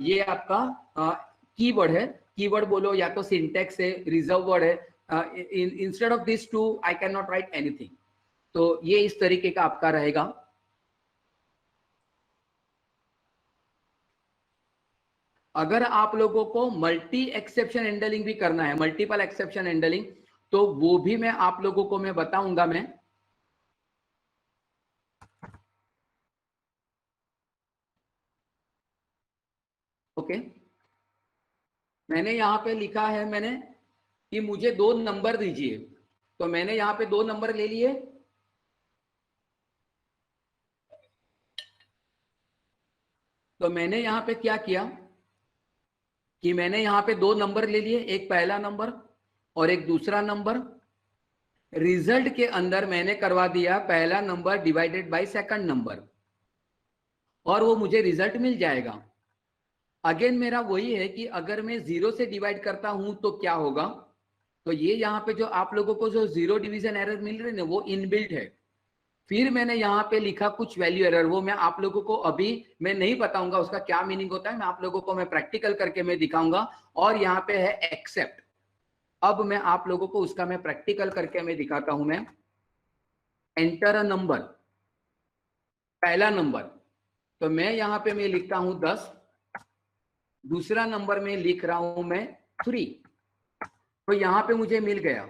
ये आपका कीवर्ड है, कीवर्ड बोलो या तो सिंटेक्स है, रिजर्व वर्ड है। Instead of this to I can not write anything. तो ये इस तरीके का आपका रहेगा। अगर आप लोगों को मल्टी एक्सेप्शन हैंडलिंग भी करना है, मल्टीपल एक्सेप्शन हैंडलिंग, तो वो भी मैं आप लोगों को मैं बताऊंगा। मैं ओके, मैंने यहां पे लिखा है मैंने कि मुझे 2 नंबर दीजिए, तो मैंने यहां पे 2 नंबर ले लिए। तो मैंने यहां पे क्या किया कि मैंने यहां पे 2 नंबर ले लिए, एक पहला नंबर और एक दूसरा नंबर। रिजल्ट के अंदर मैंने करवा दिया पहला number divided by second number, और वो मुझे रिजल्ट मिल जाएगा। अगेन मेरा वही है कि अगर मैं 0 से डिवाइड करता हूं तो क्या होगा, तो ये यहाँ पे जो आप लोगों को जो जीरो डिवीजन एरर मिल रही है वो इनबिल्ट है। फिर मैंने यहाँ पे लिखा कुछ वैल्यू एरर, वो मैं आप लोगों को अभी मैं नहीं बताऊंगा उसका क्या मीनिंग होता है, मैं आप लोगों को मैं प्रैक्टिकल करके मैं दिखाऊंगा। और यहाँ पे है एक्सेप्ट, अब मैं आप लोगों को उसका मैं प्रैक्टिकल करके मैं दिखाता हूं। मैं एंटर अ नंबर, पहला नंबर, तो मैं यहाँ पे मैं लिखता हूं 10, दूसरा नंबर में लिख रहा हूं मैं 3, तो यहाँ पे मुझे मिल गया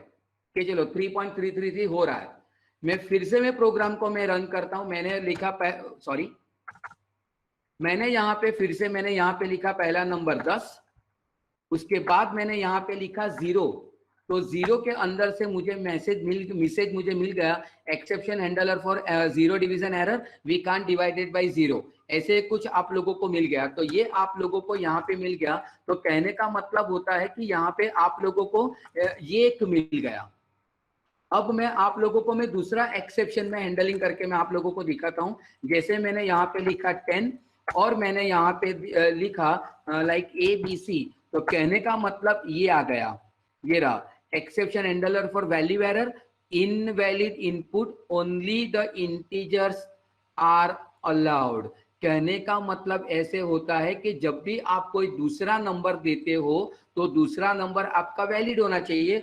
कि चलो 3.333 हो रहा है। मैं फिर से मैं प्रोग्राम को मैं रन करता हूं, मैंने लिखा सॉरी, मैंने यहाँ पे फिर से मैंने यहाँ पे लिखा पहला नंबर 10, उसके बाद मैंने यहाँ पे लिखा 0, तो 0 के अंदर से मुझे मैसेज मुझे मिल गया, exception handler for zero division error, we can't divided by 0, ऐसे कुछ आप लोगों को मिल गया। तो ये आप लोगों को यहाँ पे मिल गया, तो कहने का मतलब होता है कि यहाँ पे आप लोगों को ये एक मिल गया। अब मैं आप लोगों को मैं दूसरा एक्सेप्शन में हैंडलिंग करके मैं आप लोगों को दिखाता हूं। जैसे मैंने यहाँ पे लिखा 10 और मैंने यहाँ पे लिखा लाइक ABC, तो कहने का मतलब ये आ गया, ये रहा exception handler for value error, invalid input, only the integers are allowed. कहने का मतलब ऐसे होता है कि जब भी आप कोई दूसरा नंबर देते हो तो दूसरा नंबर आपका वैलिड होना चाहिए।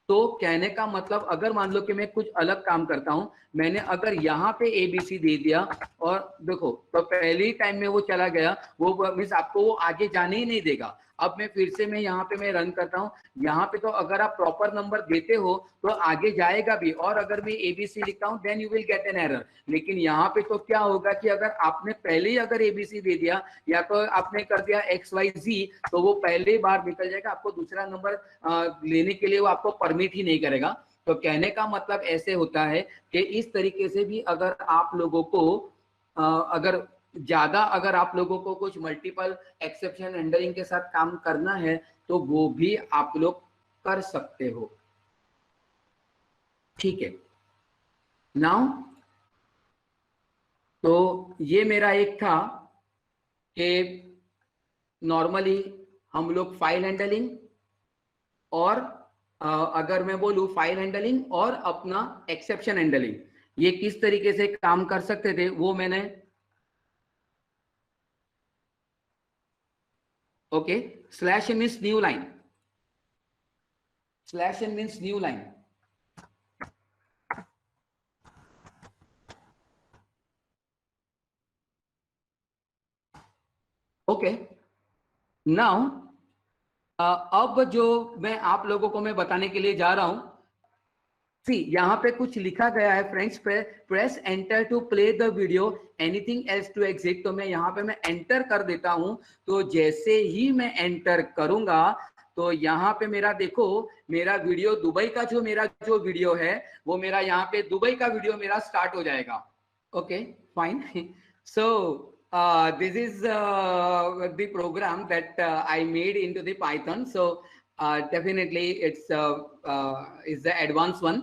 तो कहने का मतलब अगर मान लो कि मैं कुछ अलग काम करता हूं, मैंने अगर यहाँ पे ABC दे दिया और देखो तो पहली टाइम में वो चला गया, वो मीन्स आपको वो आगे जाने ही नहीं देगा। अब मैं फिर से मैं यहाँ पे मैं रन करता हूँ, यहाँ पे तो अगर आप प्रॉपर नंबर देते हो तो आगे जाएगा भी, और अगर मैं ABC लिखता हूँ then you will get an error. लेकिन यहाँ पे तो क्या होगा कि अगर आपने पहले ही अगर ABC दे दिया या तो आपने कर दिया XYZ, तो वो पहले बार निकल जाएगा, आपको दूसरा नंबर लेने के लिए वो आपको परमिट ही नहीं करेगा। तो कहने का मतलब ऐसे होता है कि इस तरीके से भी अगर आप लोगों को अगर ज्यादा अगर आप लोगों को कुछ मल्टीपल एक्सेप्शन हैंडलिंग के साथ काम करना है तो वो भी आप लोग कर सकते हो। ठीक है, नाउ तो ये मेरा एक था कि नॉर्मली हम लोग फाइल हैंडलिंग और अगर मैं बोलूं फाइल हैंडलिंग और अपना एक्सेप्शन हैंडलिंग ये किस तरीके से काम कर सकते थे, वो मैंने Okay, slash n means new line. Slash n means new line. Okay, now अब जो मैं आप लोगों को मैं बताने के लिए जा रहा हूं, सी यहाँ पे कुछ लिखा गया है friends, press enter to play the video, anything else to exit. तो मैं यहाँ पे मैं एंटर कर देता हूं। तो जैसे ही मैं एंटर करूंगा तो यहाँ पे मेरा देखो, मेरा वीडियो दुबई का जो मेरा जो वीडियो है वो मेरा यहाँ पे दुबई का वीडियो मेरा स्टार्ट हो जाएगा। Okay fine. So this is the program that I made into the Python. So definitely it's is the advanced one.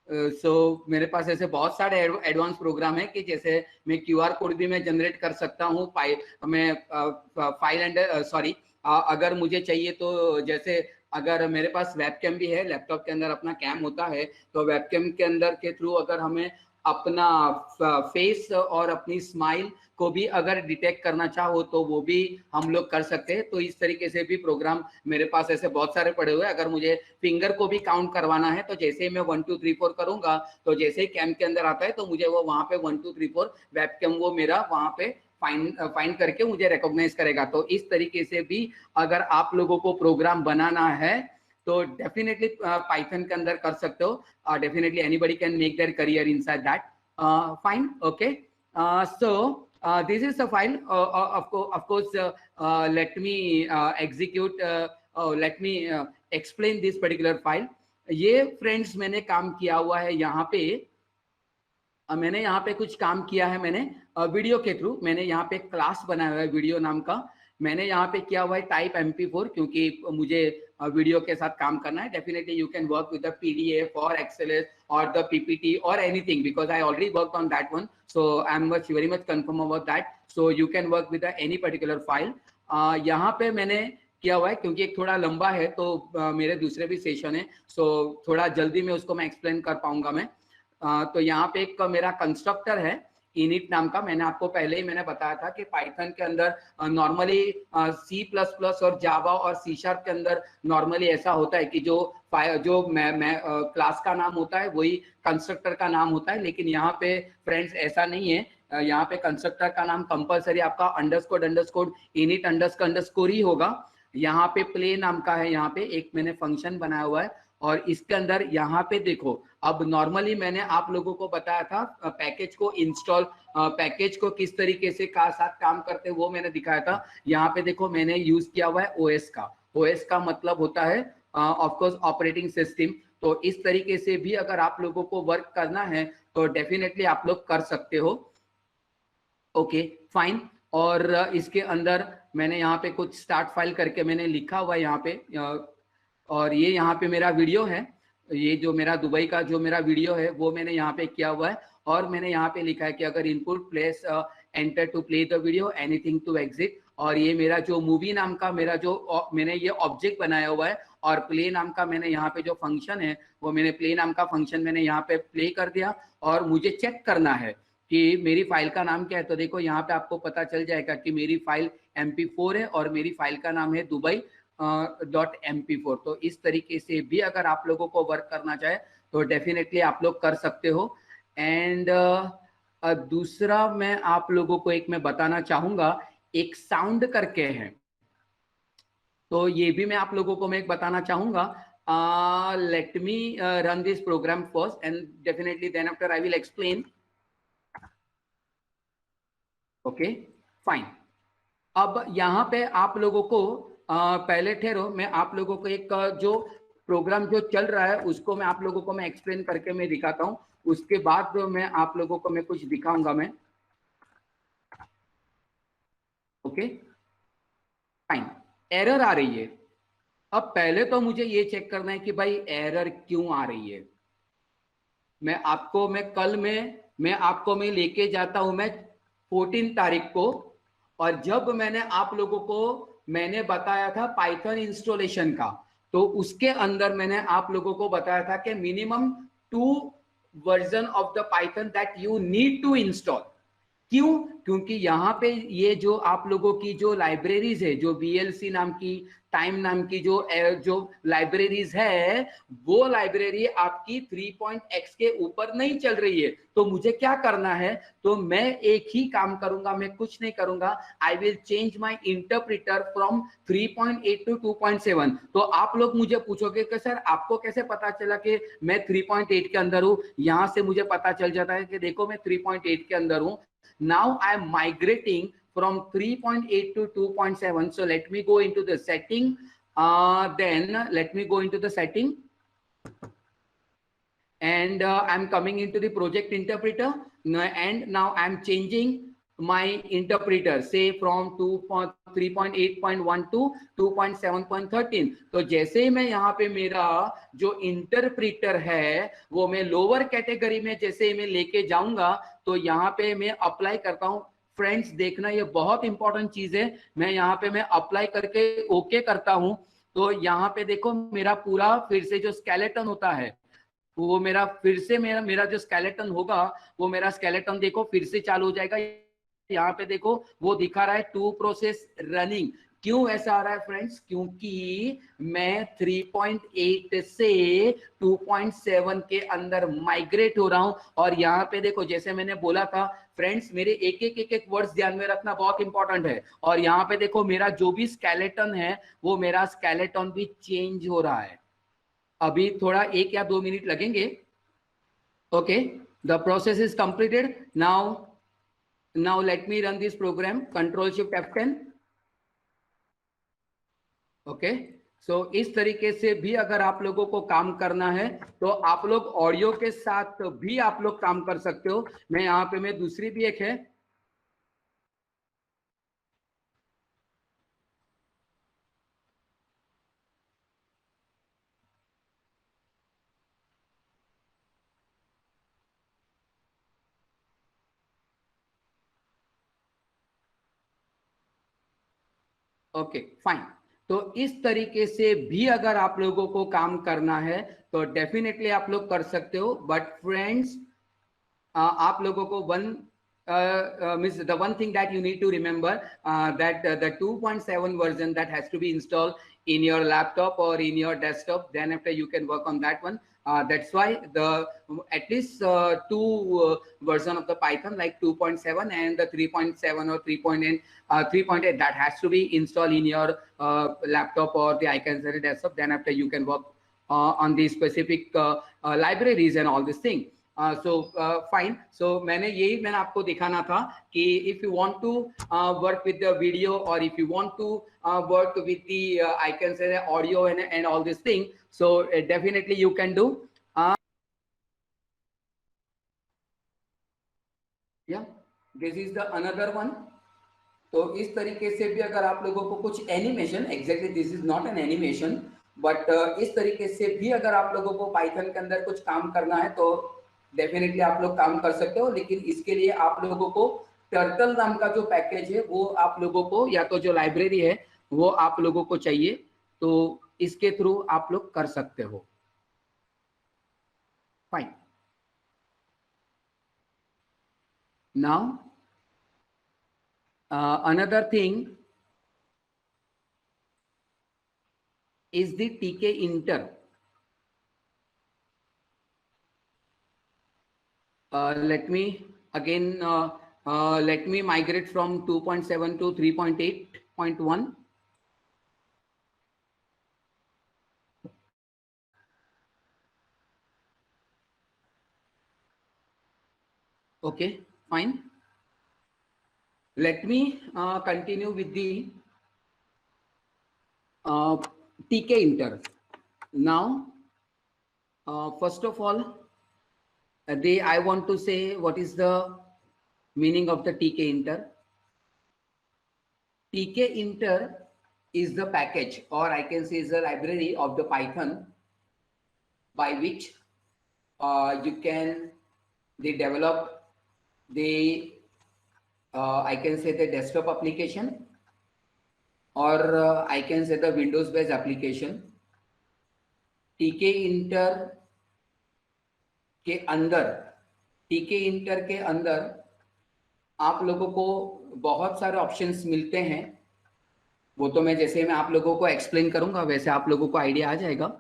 सो मेरे पास ऐसे बहुत सारे एडवांस प्रोग्राम है कि जैसे मैं क्यूआर कोड भी मैं जनरेट कर सकता हूँ, मैं फाइल एंड सॉरी अगर मुझे चाहिए तो जैसे अगर मेरे पास वेबकैम भी है, लैपटॉप के अंदर अपना कैम होता है, तो वेबकैम के अंदर के थ्रू अगर हमें अपना फेस और अपनी स्माइल को भी अगर डिटेक्ट करना चाहो तो वो भी हम लोग कर सकते हैं। तो इस तरीके से भी प्रोग्राम मेरे पास ऐसे बहुत सारे पड़े हुए हैं। अगर मुझे फिंगर को भी काउंट करवाना है तो जैसे ही मैं 1 2 3 4 करूंगा तो जैसे ही कैम के अंदर आता है तो मुझे वो वहां पे 1 2 3 4 वेबकैम वो मेरा वहां पे फाइंड करके मुझे रिकॉग्नाइज करेगा। तो इस तरीके से भी अगर आप लोगों को प्रोग्राम बनाना है तो डेफिनेटली पाइथन के अंदर कर सकते हो। Definitely anybody can make their career inside that. Fine, okay. So this is the file. Of course, let me execute. Let me explain this particular file. ये फ्रेंड्स मैंने काम किया हुआ है यहाँ पे। मैंने यहाँ पे कुछ काम किया है, मैंने वीडियो के थ्रू मैंने यहाँ पे क्लास बनाया हुआ है वीडियो नाम का। मैंने यहाँ पे किया हुआ है टाइप MP4 क्योंकि मुझे वीडियो के साथ काम करना है। Definitely you can work with the PDF और एक्सेल और द PPT और anything because I already work on that one, so I am very much confirm about that. So you can work with any particular file. यहाँ पे मैंने किया हुआ है क्योंकि एक थोड़ा लंबा है तो मेरे दूसरे भी सेशन है, सो थोड़ा जल्दी में उसको मैं एक्सप्लेन कर पाऊंगा मैं। तो यहाँ पे एक मेरा कंस्ट्रक्टर है इनिट नाम का। मैंने आपको पहले ही मैंने बताया था कि पाइथन के अंदर नॉर्मली C++ और जावा और C# के अंदर नॉर्मली ऐसा होता है कि जो क्लास का नाम होता है वही कंस्ट्रक्टर का नाम होता है। लेकिन यहाँ पे फ्रेंड्स ऐसा नहीं है। यहाँ पे कंस्ट्रक्टर का नाम कंपलसरी आपका अंडरस्कोर इनिट अंडरस्कोर ही होगा। यहाँ पे प्ले नाम का है, यहाँ पे एक मैंने फंक्शन बनाया हुआ है और इसके अंदर यहाँ पे देखो, अब नॉर्मली मैंने आप लोगों को बताया था पैकेज को इंस्टॉल, पैकेज को किस तरीके से का साथ काम करते वो मैंने दिखाया था। यहाँ पे देखो मैंने यूज किया हुआ है OS का। OS का मतलब होता है ऑफ कोर्स ऑपरेटिंग सिस्टम। तो इस तरीके से भी अगर आप लोगों को वर्क करना है तो डेफिनेटली आप लोग कर सकते हो। Okay fine. और इसके अंदर मैंने यहाँ पे कुछ स्टार्ट फाइल करके मैंने लिखा हुआ है यहाँ पे, और ये यहाँ पे मेरा वीडियो है। ये जो मेरा दुबई का जो मेरा वीडियो है वो मैंने यहाँ पे किया हुआ है और मैंने यहाँ पे लिखा है कि अगर input place enter to play the video, anything to exit. और ये मेरा जो मूवी नाम का मेरा जो मैंने ये ऑब्जेक्ट बनाया हुआ है और प्ले नाम का मैंने यहाँ पे जो फंक्शन है वो मैंने प्ले नाम का फंक्शन मैंने यहाँ पे प्ले कर दिया। और मुझे चेक करना है कि मेरी फाइल का नाम क्या है। तो देखो यहाँ पे आपको पता चल जाएगा कि मेरी फाइल MP4 है और मेरी फाइल का नाम है दुबई .mp4। तो इस तरीके से भी अगर आप लोगों को वर्क करना चाहे तो डेफिनेटली आप लोग कर सकते हो। एंड दूसरा मैं आप लोगों को एक मैं बताना चाहूंगा, एक साउंड करके है, तो ये भी मैं आप लोगों को मैं एक बताना चाहूंगा। Let me run this program first and definitely then after I will explain. Okay fine. अब यहाँ पे आप लोगों को पहले ठहरो, मैं आप लोगों को एक जो प्रोग्राम जो चल रहा है उसको मैं आप लोगों को मैं एक्सप्लेन करके मैं दिखाता हूँ। उसके बाद जो मैं आप लोगों को मैं कुछ दिखाऊंगा मैं। Okay fine. एरर आ रही है। अब पहले तो मुझे ये चेक करना है कि भाई एरर क्यों आ रही है। मैं आपको मैं लेके जाता हूं मैं 14 तारीख को, और जब मैंने आप लोगों को मैंने बताया था पाइथन इंस्टॉलेशन का, तो उसके अंदर मैंने आप लोगों को बताया था कि minimum 2 version of the Python that you need to install. क्यों? क्योंकि यहाँ पे ये जो आप लोगों की जो लाइब्रेरीज है, जो VLC नाम की, टाइम नाम की जो लाइब्रेरीज है, वो लाइब्रेरी आपकी 3.x के ऊपर नहीं चल रही है। तो मुझे क्या करना है? तो मैं एक ही काम करूंगा, मैं कुछ नहीं करूंगा। I will change my interpreter from 3.8 to 2.7। तो आप लोग मुझे पूछोगे कि सर आपको कैसे पता चला कि मैं 3.8 के अंदर हूं? यहां से मुझे पता चल जाता है कि देखो मैं 3.8 के अंदर हूं। Now I am migrating from 3.8 to 2.7. So let me go into the setting. Then let me go into the setting. And I'm coming into the project interpreter. And now I'm changing my interpreter, say from 3.8.1 to 2.7.13. तो जैसे ही मैं यहाँ पे मेरा जो इंटरप्रीटर है वो मैं लोअर कैटेगरी में जैसे ही मैं लेके जाऊंगा, तो यहाँ पे मैं अप्लाई करता हूँ। फ्रेंड्स देखना, ये बहुत इंपॉर्टेंट चीज है। मैं यहाँ पे मैं अप्लाई करके ओके करता हूँ, तो यहाँ पे देखो मेरा पूरा फिर से जो स्केलेटन होता है वो मेरा फिर से मेरा जो स्केलेटन होगा, वो मेरा स्केलेटन देखो फिर से चालू हो जाएगा। यहाँ पे देखो वो दिखा रहा है 2 प्रोसेस रनिंग। क्यों ऐसा आ रहा है फ्रेंड्स? क्योंकि मैं 3.8 से 2.7 के अंदर माइग्रेट हो रहा हूं। और यहाँ पे देखो जैसे मैंने बोला था फ्रेंड्स, मेरे एक वर्ड्स ध्यान में रखना बहुत इंपॉर्टेंट है। और यहाँ पे देखो मेरा जो भी स्केलेटन है वो मेरा स्केलेटन भी चेंज हो रहा है। अभी थोड़ा 1 या 2 मिनट लगेंगे। Okay, the process is completed. Now let me run this program, control shift F10। Okay, so इस तरीके से भी अगर आप लोगों को काम करना है तो आप लोग ऑडियो के साथ भी आप लोग काम कर सकते हो। मैं यहाँ पे मैं दूसरी भी एक है, ओके फाइन। तो इस तरीके से भी अगर आप लोगों को काम करना है तो डेफिनेटली आप लोग कर सकते हो। बट फ्रेंड्स, आप लोगों को means the one thing that you need to remember, that the 2.7 version that has to be installed in your laptop or in your desktop, then after you can work on that one. That's why the at least two version of the Python like 2.7 and the 3.7 or 3.8 3.8 that has to be installed in your laptop or the I can say desktop. Then after you can work on the specific libraries and all this thing. So fine. So मैंने आपको दिखाना था कि if you want to work with the video or if you want to work with the I can say the audio and all this thing, so definitely you can do. Yeah, this is the another one. तो इस तरीके से भी अगर आप लोगों को कुछ animation, exactly this is not an animation, but इस तरीके से भी अगर आप लोगों को पाइथन के अंदर कुछ काम करना है तो डेफिनेटली आप लोग काम कर सकते हो। लेकिन इसके लिए आप लोगों को टर्टल नाम का जो पैकेज है वो आप लोगों को, या तो जो लाइब्रेरी है वो आप लोगों को चाहिए, तो इसके थ्रू आप लोग कर सकते हो। Fine. Now another thing is the TK Inter. Let me again let me migrate from 2.7 to 3.8.1. Okay, fine. Let me continue with the TK Inter. Now, first of all, I want to say what is the meaning of the TK Inter. TK Inter is the package, or I can say is the library of the Python by which you can develop the I can say the desktop application, or I can say the Windows based application. TK Inter के अंदर आप लोगों को बहुत सारे ऑप्शंस मिलते हैं, वो तो मैं जैसे मैं आप लोगों को एक्सप्लेन करूंगा वैसे आप लोगों को आइडिया आ जाएगा।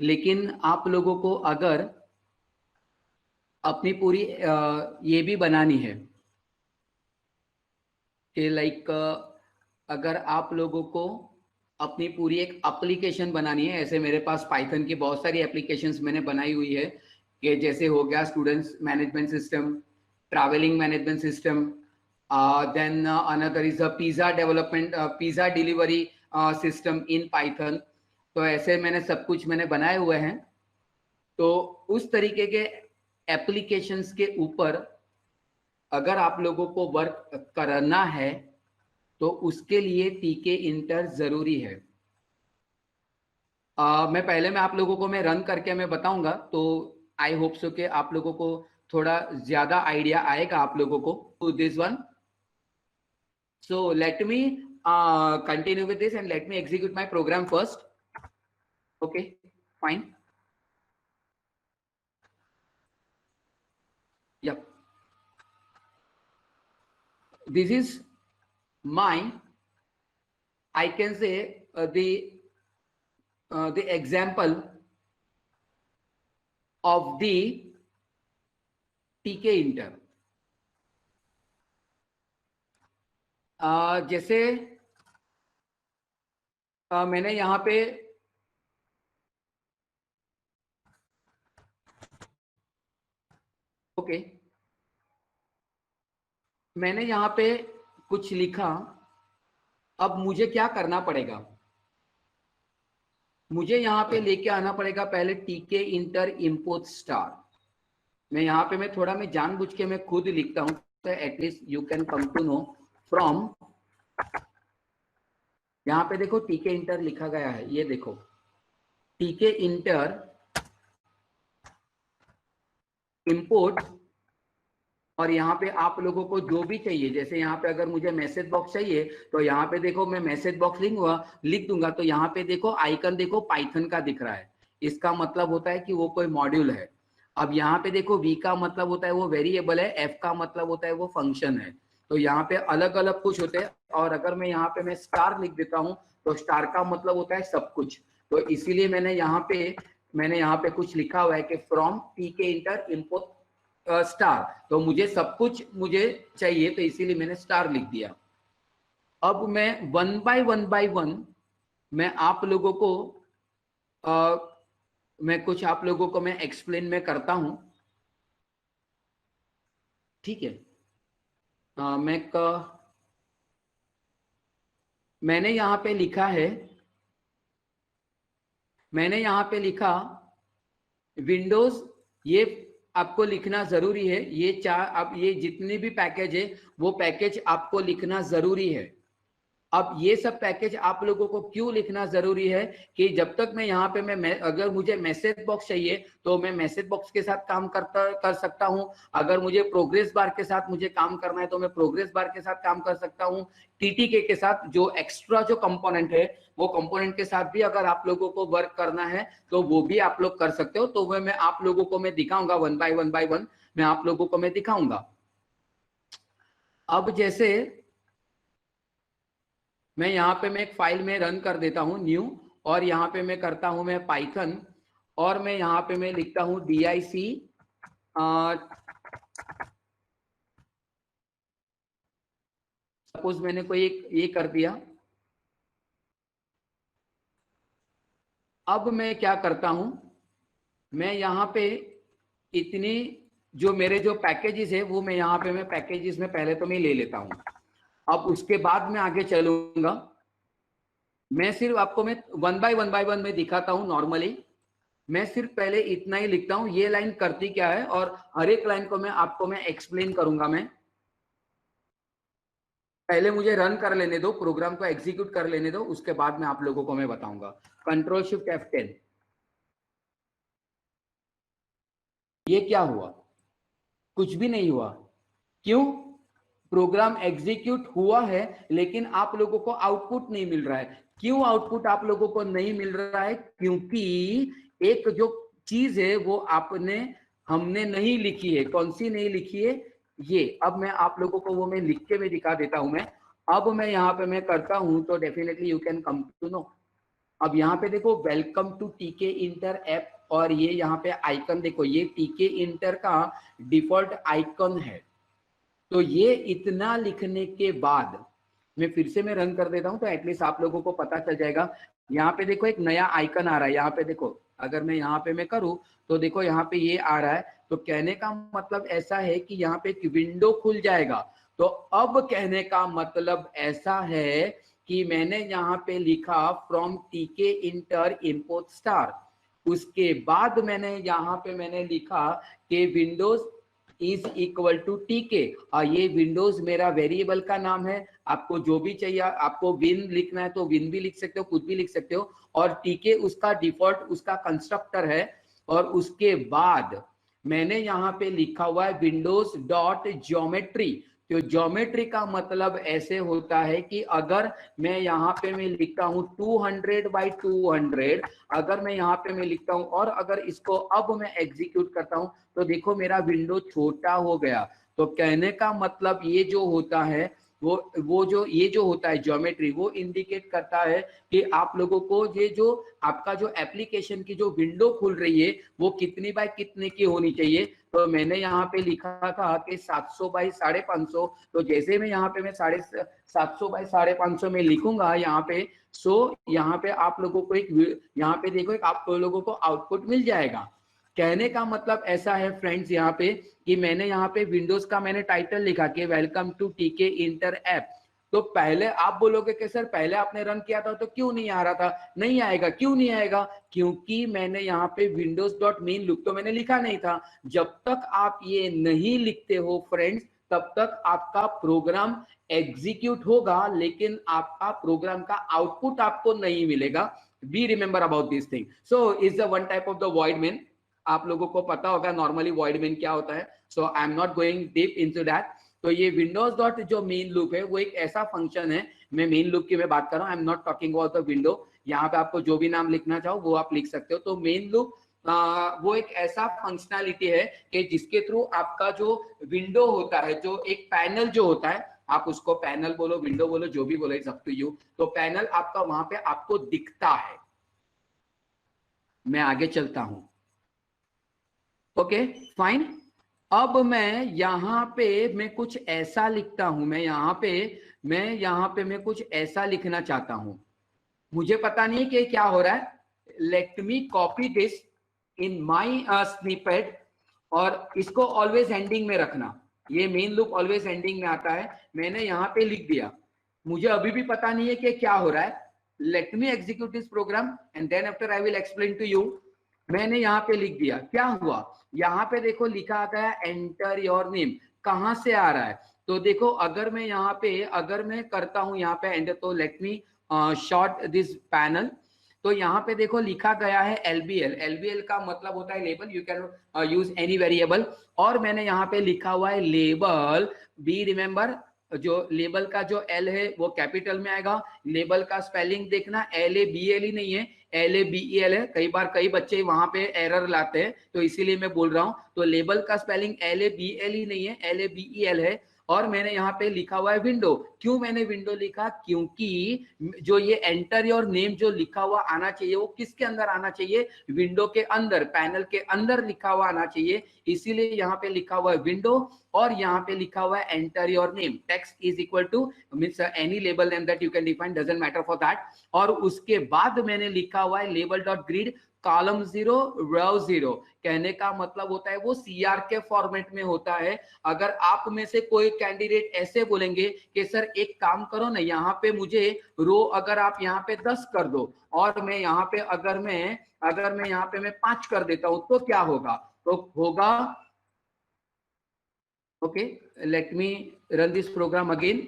लेकिन आप लोगों को अगर अपनी पूरी ये भी बनानी है कि लाइक अगर आप लोगों को अपनी पूरी एक एप्लीकेशन बनानी है, ऐसे मेरे पास पाइथन की बहुत सारी एप्लीकेशंस मैंने बनाई हुई है कि जैसे हो गया students management system, travelling management system, then another is a pizza development, pizza delivery system in Python. तो ऐसे मैंने सब कुछ मैंने बनाए हुए हैं। तो उस तरीके के एप्लीकेशंस के ऊपर अगर आप लोगों को वर्क करना है तो उसके लिए टीके इंटर जरूरी है। मैं आप लोगों को मैं रन करके मैं बताऊंगा, तो आई होप सो कि आप लोगों को थोड़ा ज्यादा आइडिया आएगा आप लोगों को to this one. So let me continue with this and let me execute my program first. Okay fine, yep, this is my, I can say the example of the टीके इंटर। जैसे मैंने यहाँ पे ओके मैंने यहाँ पे कुछ लिखा। अब मुझे क्या करना पड़ेगा, मुझे यहाँ पे लेके आना पड़ेगा पहले टीके इंटर इंपोर्ट स्टार। मैं यहाँ पे मैं थोड़ा मैं जानबूझ के मैं खुद लिखता हूँ, तो at least you can come to know from. यहाँ पे देखो टीके इंटर लिखा गया है, ये देखो टीके इंटर इंपोर्ट। और यहाँ पे आप लोगों को जो भी चाहिए, जैसे यहाँ पे अगर मुझे मैसेज बॉक्स चाहिए तो यहाँ पे देखो मैं मैसेज बॉक्स लिख दूंगा। तो यहाँ पे देखो आइकन देखो पाइथन का दिख रहा है, इसका मतलब होता है कि वो कोई मॉड्यूल है। अब यहाँ पे देखो वी का मतलब होता है वो वेरिएबल है, एफ का मतलब होता है वो फंक्शन है। तो यहाँ पे अलग अलग कुछ होते हैं। और अगर मैं यहाँ पे मैं स्टार लिख देता हूँ तो स्टार का मतलब होता है सब कुछ। तो इसीलिए मैंने यहाँ पे कुछ लिखा हुआ है कि फ्रॉम टीके इंटर इंपोर्ट स्टार। तो मुझे सब कुछ मुझे चाहिए, तो इसीलिए मैंने स्टार लिख दिया। अब मैं वन बाय वन मैं आप लोगों को मैं कुछ आप लोगों को मैं एक्सप्लेन में करता हूं, ठीक है। मैंने यहाँ पे लिखा है, मैंने यहाँ पे लिखा विंडोज, ये आपको लिखना जरूरी है। ये अब ये जितने भी पैकेज है वो पैकेज आपको लिखना जरूरी है। अब ये सब पैकेज आप लोगों को क्यों लिखना जरूरी है कि जब तक मैं यहाँ पे मैं अगर मुझे मैसेज बॉक्स चाहिए तो मैं मैसेज बॉक्स के साथ काम कर सकता हूँ। अगर मुझे प्रोग्रेस बार के साथ मुझे काम करना है तो मैं प्रोग्रेस बार के साथ काम कर सकता हूँ। टीटीके के साथ जो एक्स्ट्रा जो कंपोनेंट है वो कंपोनेंट के साथ भी अगर आप लोगों को वर्क करना है तो वो भी आप लोग कर सकते हो। तो वह मैं आप लोगों को मैं दिखाऊंगा वन बाय वन मैं आप लोगों को मैं दिखाऊंगा। अब जैसे मैं यहाँ पे मैं एक फाइल में रन कर देता हूँ न्यू, और यहाँ पे मैं करता हूँ मैं पाइथन, और मैं यहाँ पे मैं लिखता हूँ DIC। सपोज मैंने कोई एक ये कर दिया। अब मैं क्या करता हूँ, मैं यहाँ पे इतनी जो मेरे जो पैकेजेस है वो मैं यहाँ पे मैं पैकेजेस में पहले तो मैं ले लेता हूँ। अब उसके बाद मैं आगे चलूंगा। मैं सिर्फ आपको मैं वन बाय वन में दिखाता हूँ। नॉर्मली मैं सिर्फ पहले इतना ही लिखता हूँ, ये लाइन करती क्या है, और हर एक लाइन को मैं आपको मैं एक्सप्लेन करूंगा। मैं पहले मुझे रन कर लेने दो, प्रोग्राम को एग्जीक्यूट कर लेने दो, उसके बाद में आप लोगों को मैं बताऊंगा। Control shift F10। ये क्या हुआ, कुछ भी नहीं हुआ। क्यों? प्रोग्राम एग्जीक्यूट हुआ है लेकिन आप लोगों को आउटपुट नहीं मिल रहा है। क्यों आउटपुट आप लोगों को नहीं मिल रहा है? क्योंकि एक जो चीज है वो हमने नहीं लिखी है। कौन सी नहीं लिखी है? ये अब मैं आप लोगों को वो मैं लिख के मैं दिखा देता हूं मैं। अब मैं यहाँ पे मैं करता हूं तो definitely you can come to know. अब यहाँ पे देखो welcome to Tkinter app, और ये यहाँ पे आइकन देखो, ये टीके इंटर का डिफॉल्ट आइकन है। तो ये इतना लिखने के बाद मैं फिर से मैं रन कर देता हूं तो एटलीस्ट आप लोगों को पता चल जाएगा। यहाँ पे देखो एक नया आइकन आ रहा है, यहाँ पे देखो अगर मैं यहाँ पे मैं करूँ तो देखो यहाँ पे ये आ रहा है। तो कहने का मतलब ऐसा है कि यहाँ पे एक विंडो खुल जाएगा। तो अब कहने का मतलब ऐसा है कि मैंने यहाँ पे लिखा फ्रॉम टीके इंटर इंपोर्ट स्टार, उसके बाद मैंने यहाँ पे मैंने लिखा कि विंडोज इज इक्वल टू टीके, और ये विंडोज मेरा वेरिएबल का नाम है। आपको जो भी चाहिए, आपको विन लिखना है तो विन भी लिख सकते हो, कुछ भी लिख सकते हो, और टीके उसका डिफॉल्ट उसका कंस्ट्रक्टर है। और उसके बाद मैंने यहाँ पे लिखा हुआ है विंडोज डॉट ज्योमेट्री। तो ज्योमेट्री का मतलब ऐसे होता है कि अगर मैं यहाँ पे मैं लिखता हूँ 200 बाई 200, अगर मैं यहाँ पे मैं लिखता हूँ और अगर इसको अब मैं एग्जीक्यूट करता हूँ तो देखो मेरा विंडो छोटा हो गया। तो कहने का मतलब ये जो होता है वो जो ये जो होता है ज्योमेट्री, वो इंडिकेट करता है कि आप लोगों को ये जो आपका जो एप्लीकेशन की जो विंडो खुल रही है वो कितनी बाय कितने की होनी चाहिए। तो मैंने यहाँ पे लिखा था कि 700 बाई 550। तो जैसे मैं यहाँ पे मैं 750 बाई 550 में लिखूंगा यहाँ पे, सो यहाँ पे आप लोगों को एक यहाँ पे देखो एक आप लोगों को आउटपुट मिल जाएगा। कहने का मतलब ऐसा है फ्रेंड्स यहाँ पे कि मैंने यहाँ पे विंडोज का मैंने टाइटल लिखा कि welcome to Tkinter app. तो पहले आप बोलोगे कि सर पहले आपने रन किया था तो क्यों नहीं आ रहा था? नहीं आएगा। क्यों नहीं आएगा? क्योंकि मैंने यहाँ पे विंडोज डॉट मेन लुक तो मैंने लिखा नहीं था। जब तक आप ये नहीं लिखते हो फ्रेंड्स, तब तक आपका प्रोग्राम एग्जीक्यूट होगा, लेकिन आपका प्रोग्राम का आउटपुट आपको नहीं मिलेगा। Be remember about this thing. So is the one type of the void main. आप लोगों को पता होगा नॉर्मली वॉइड मेन क्या होता है। So I am not going deep into that. तो ये विंडोज डॉट जो मेन लूप है वो एक ऐसा फंक्शन है, मैं मेन लूप की मैं बात कर रहा हूँ, आई am not talking about the window. यहाँ पे आपको जो भी नाम लिखना चाहो वो आप लिख सकते हो। तो मेन लूप वो एक ऐसा फंक्शनैलिटी है कि जिसके थ्रू आपका जो विंडो होता है, जो एक पैनल जो होता है, आप उसको पैनल बोलो विंडो बोलो जो भी बोलो, इट्स अप टू यू। तो पैनल आपका वहां पे आपको दिखता है। मैं आगे चलता हूं। Okay fine. अब मैं यहाँ पे मैं कुछ ऐसा लिखता हूं, मैं यहाँ पे मैं कुछ ऐसा लिखना चाहता हूं। मुझे पता नहीं कि क्या हो रहा है। Let me copy this in my snippet, और इसको ऑलवेज एंडिंग में रखना। ये मेन लूप ऑलवेज एंडिंग में आता है। मैंने यहाँ पे लिख दिया। मुझे अभी भी पता नहीं है कि क्या हो रहा है। Let me execute this program and then after I will explain to you. मैंने यहाँ पे लिख दिया, क्या हुआ? यहाँ पे देखो लिखा गया एंटर योर नेम। कहाँ से आ रहा है? तो देखो अगर मैं यहाँ पे अगर मैं करता हूँ यहाँ पे एंटर, तो let me short this panel. तो यहाँ पे देखो लिखा गया है LBL। LBL का मतलब होता है label, you can use any variable. और मैंने यहाँ पे लिखा हुआ है लेबल। बी रिमेंबर, जो लेबल का जो L है वो कैपिटल में आएगा। लेबल का स्पेलिंग देखना, LABL ही नहीं है, LABEL है। कई बार कई बच्चे वहां पे एरर लाते हैं, तो इसीलिए मैं बोल रहा हूं। तो लेबल का स्पेलिंग LABL ही नहीं है, LABEL है। और मैंने यहाँ पे लिखा हुआ है विंडो। क्यों मैंने विंडो लिखा? क्योंकि जो ये एंटर योर नेम जो लिखा हुआ आना चाहिए वो किसके अंदर आना चाहिए? विंडो के अंदर, पैनल के अंदर लिखा हुआ आना चाहिए। इसीलिए यहाँ पे लिखा हुआ है विंडो, और यहाँ पे लिखा हुआ है enter your name. Text is equal to means any label name that you can define, doesn't matter for that. और उसके बाद मैंने लिखा हुआ है label dot grid column 0 row 0। कहने का मतलब होता है वो CR के फॉर्मेट में होता है। अगर आप में से कोई कैंडिडेट ऐसे बोलेंगे कि सर एक काम करो ना, यहाँ पे मुझे रो अगर आप यहाँ पे 10 कर दो, और मैं यहाँ पे अगर मैं यहाँ पे मैं 5 कर देता हूं तो क्या होगा? तो होगा, okay let me run this program again.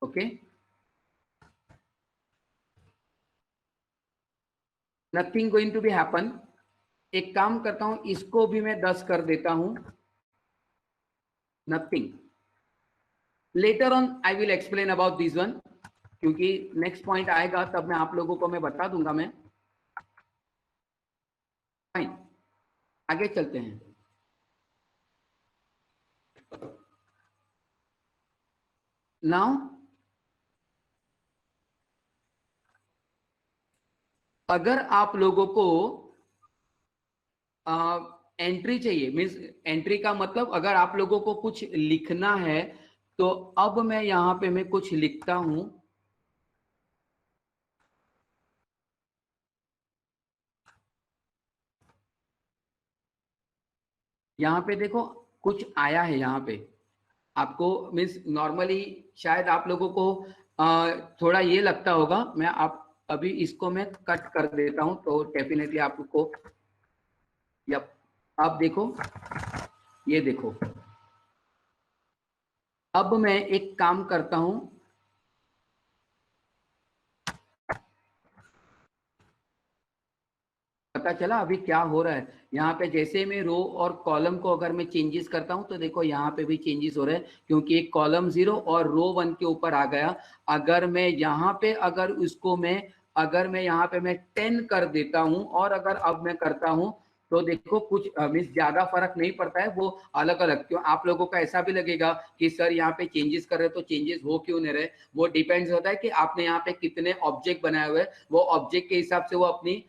Okay, nothing going to be happen. एक काम करता हूं, इसको भी मैं 10 कर देता हूं। Nothing. Letter on I will explain about this one, क्योंकि नेक्स्ट पॉइंट आएगा तब मैं आप लोगों को मैं बता दूंगा। मैं फाइन, आगे चलते हैं। नाउ अगर आप लोगों को एंट्री चाहिए, मीन्स एंट्री का मतलब अगर आप लोगों को कुछ लिखना है तो अब मैं यहाँ पे मैं कुछ लिखता हूं। यहाँ पे देखो कुछ आया है यहाँ पे आपको, मीन्स नॉर्मली शायद आप लोगों को थोड़ा ये लगता होगा। मैं आप अभी इसको मैं कट कर देता हूं तो डेफिनेटली आपको, यप, अब देखो, ये देखो, अब मैं एक काम करता हूं। पता चला अभी क्या हो रहा है यहाँ पे? जैसे मैं रो और कॉलम को अगर मैं चेंजेस करता हूं तो देखो यहाँ पे भी चेंजेस हो रहे हैं, क्योंकि एक कॉलम 0 और रो 1 के ऊपर आ गया। अगर मैं यहाँ पे अगर उसको मैं, अगर मैं यहाँ पे मैं 10 कर देता हूं और अगर अब मैं करता हूं तो देखो कुछ मीन्स ज्यादा फर्क नहीं पड़ता है, वो अलग अलग। क्यों आप लोगों का ऐसा भी लगेगा कि सर यहाँ पे चेंजेस कर रहे तो चेंजेस हो क्यों नहीं रहे? वो डिपेंड्स होता है कि आपने यहाँ पे कितने ऑब्जेक्ट बनाए हुए, वो ऑब्जेक्ट के हिसाब से वो अपनी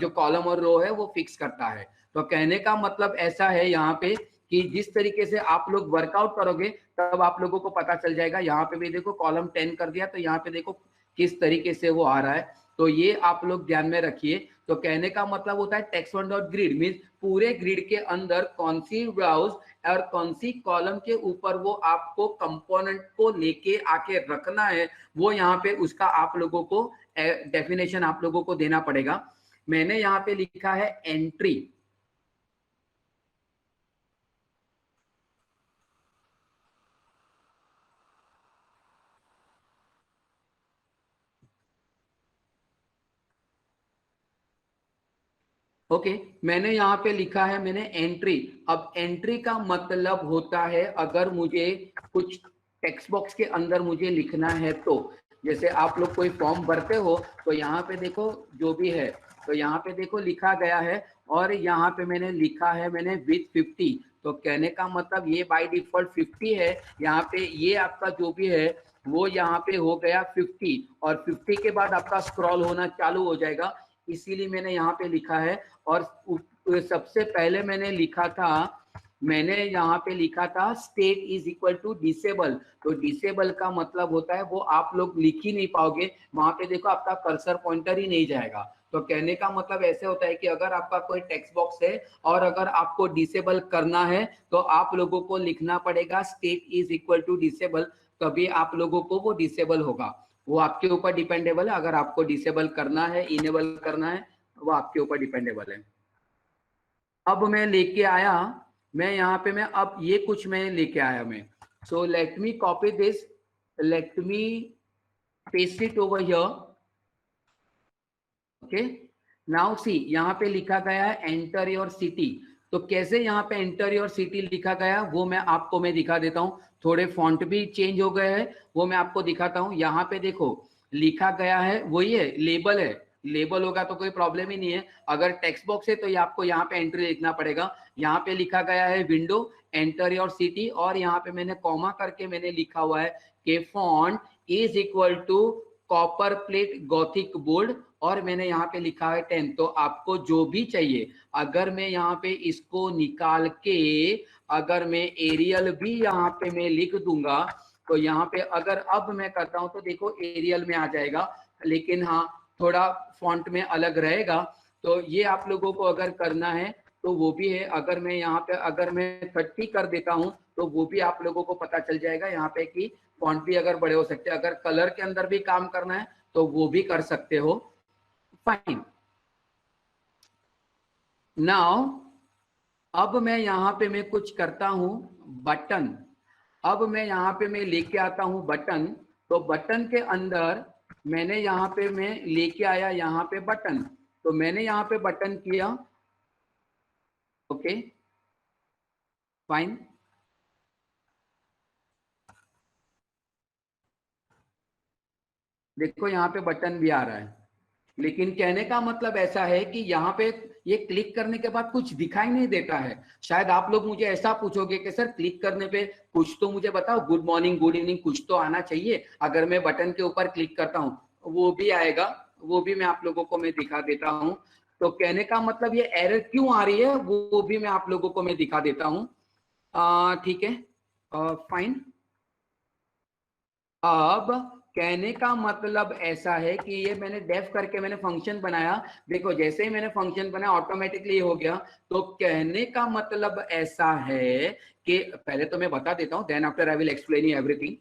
जो कॉलम और रो है वो फिक्स करता है। तो कहने का मतलब ऐसा है यहाँ पे कि जिस तरीके से आप लोग वर्कआउट करोगे तब आप लोगों को पता चल जाएगा। यहाँ पे भी देखो कॉलम 10 कर दिया तो यहाँ पे देखो किस तरीके से वो आ रहा है। तो ये आप लोग ध्यान में रखिए। तो कहने का मतलब होता है text one dot grid means पूरे ग्रिड के अंदर कौन सी ब्राउज और कौन सी कॉलम के ऊपर वो आपको कंपोनेंट को लेके आके रखना है, वो यहाँ पे उसका आप लोगों को डेफिनेशन आप लोगों को देना पड़ेगा। मैंने यहाँ पे लिखा है एंट्री। ओके, मैंने यहाँ पे लिखा है मैंने एंट्री। अब एंट्री का मतलब होता है अगर मुझे कुछ टेक्स्ट बॉक्स के अंदर मुझे लिखना है तो, जैसे आप लोग कोई फॉर्म भरते हो तो यहाँ पे देखो जो भी है, तो यहाँ पे देखो लिखा गया है और यहाँ पे मैंने लिखा है मैंने विथ 50। तो कहने का मतलब ये बाय डिफॉल्ट 50 है। यहाँ पे ये आपका जो भी है वो यहाँ पे हो गया 50 और 50 के बाद आपका स्क्रॉल होना चालू हो जाएगा, इसीलिए मैंने यहाँ पे लिखा है। और सबसे पहले मैंने लिखा था, मैंने यहाँ पे लिखा था state is equal to disable. तो डिसेबल का मतलब होता है वो आप लोग लिख ही नहीं पाओगे, वहां पे देखो आपका कर्सर पॉइंटर ही नहीं जाएगा। तो कहने का मतलब ऐसे होता है कि अगर आपका कोई टेक्स्ट बॉक्स है और अगर आपको डिसेबल करना है तो आप लोगों को लिखना पड़ेगा state is equal to disable, तभी आप लोगों को वो डिसेबल होगा। वो आपके ऊपर डिपेंडेबल है, अगर आपको डिसेबल करना है इनेबल करना है वो आपके ऊपर डिपेंडेबल है। अब मैं लेके आया, मैं यहाँ पे मैं अब ये कुछ मैं लेके आया मैं। सो let me copy this, let me paste it over here. Okay, now see यहाँ पे लिखा गया है एंटर योर सिटी। तो कैसे यहाँ पे एंटर योर सिटी लिखा गया वो मैं दिखा देता हूँ। थोड़े फॉन्ट भी चेंज हो गए हैं, वो मैं आपको दिखाता हूँ। यहाँ पे देखो लिखा गया है वही है, लेबल है। लेबल होगा तो कोई प्रॉब्लम ही नहीं है। अगर टेक्स्ट बॉक्स है तो ये आपको यहाँ पे एंट्री लिखना पड़ेगा। यहाँ पे लिखा गया है विंडो एंटर योर सिटी और यहाँ पे मैंने कॉमा करके मैंने लिखा हुआ है कि font is equal to copperplate gothic bold और मैंने यहाँ पे लिखा है 10। तो आपको जो भी चाहिए, अगर मैं यहाँ पे इसको निकाल के अगर मैं एरियल भी यहाँ पे मैं लिख दूंगा तो यहाँ पे अगर अब मैं करता हूं तो देखो एरियल में आ जाएगा, लेकिन हाँ थोड़ा फॉन्ट में अलग रहेगा। तो ये आप लोगों को अगर करना है तो वो भी है। अगर मैं यहाँ पे अगर मैं 30 कर देता हूँ तो वो भी आप लोगों को पता चल जाएगा यहाँ पे कि फॉन्ट भी अगर बड़े हो सकते हैं। अगर कलर के अंदर भी काम करना है तो वो भी कर सकते हो। फाइन, नाउ अब मैं यहाँ पे मैं कुछ करता हूँ बटन। अब मैं यहाँ पे मैं लेके आता हूँ बटन। तो बटन के अंदर मैंने यहाँ पे मैं लेके आया यहाँ पे बटन। तो मैंने यहाँ पे बटन किया। ओके फाइन, देखो यहाँ पे बटन भी आ रहा है। लेकिन कहने का मतलब ऐसा है कि यहाँ पे ये क्लिक करने के बाद कुछ दिखाई नहीं देता है। शायद आप लोग मुझे ऐसा पूछोगे कि सर क्लिक करने पे कुछ तो मुझे बताओ, गुड मॉर्निंग गुड इवनिंग कुछ तो आना चाहिए। अगर मैं बटन के ऊपर क्लिक करता हूँ वो भी आएगा, वो भी मैं आप लोगों को मैं दिखा देता हूँ। तो कहने का मतलब ये एरर क्यों आ रही है वो भी मैं आप लोगों को मैं दिखा देता हूँ। ठीक है, फाइन। अब कहने का मतलब ऐसा है कि ये मैंने डेफ करके मैंने फंक्शन बनाया। देखो जैसे ही मैंने फंक्शन बनाया ऑटोमेटिकली हो गया। तो कहने का मतलब ऐसा है कि पहले तो मैं बता देता हूँ, then after I will explain you everything.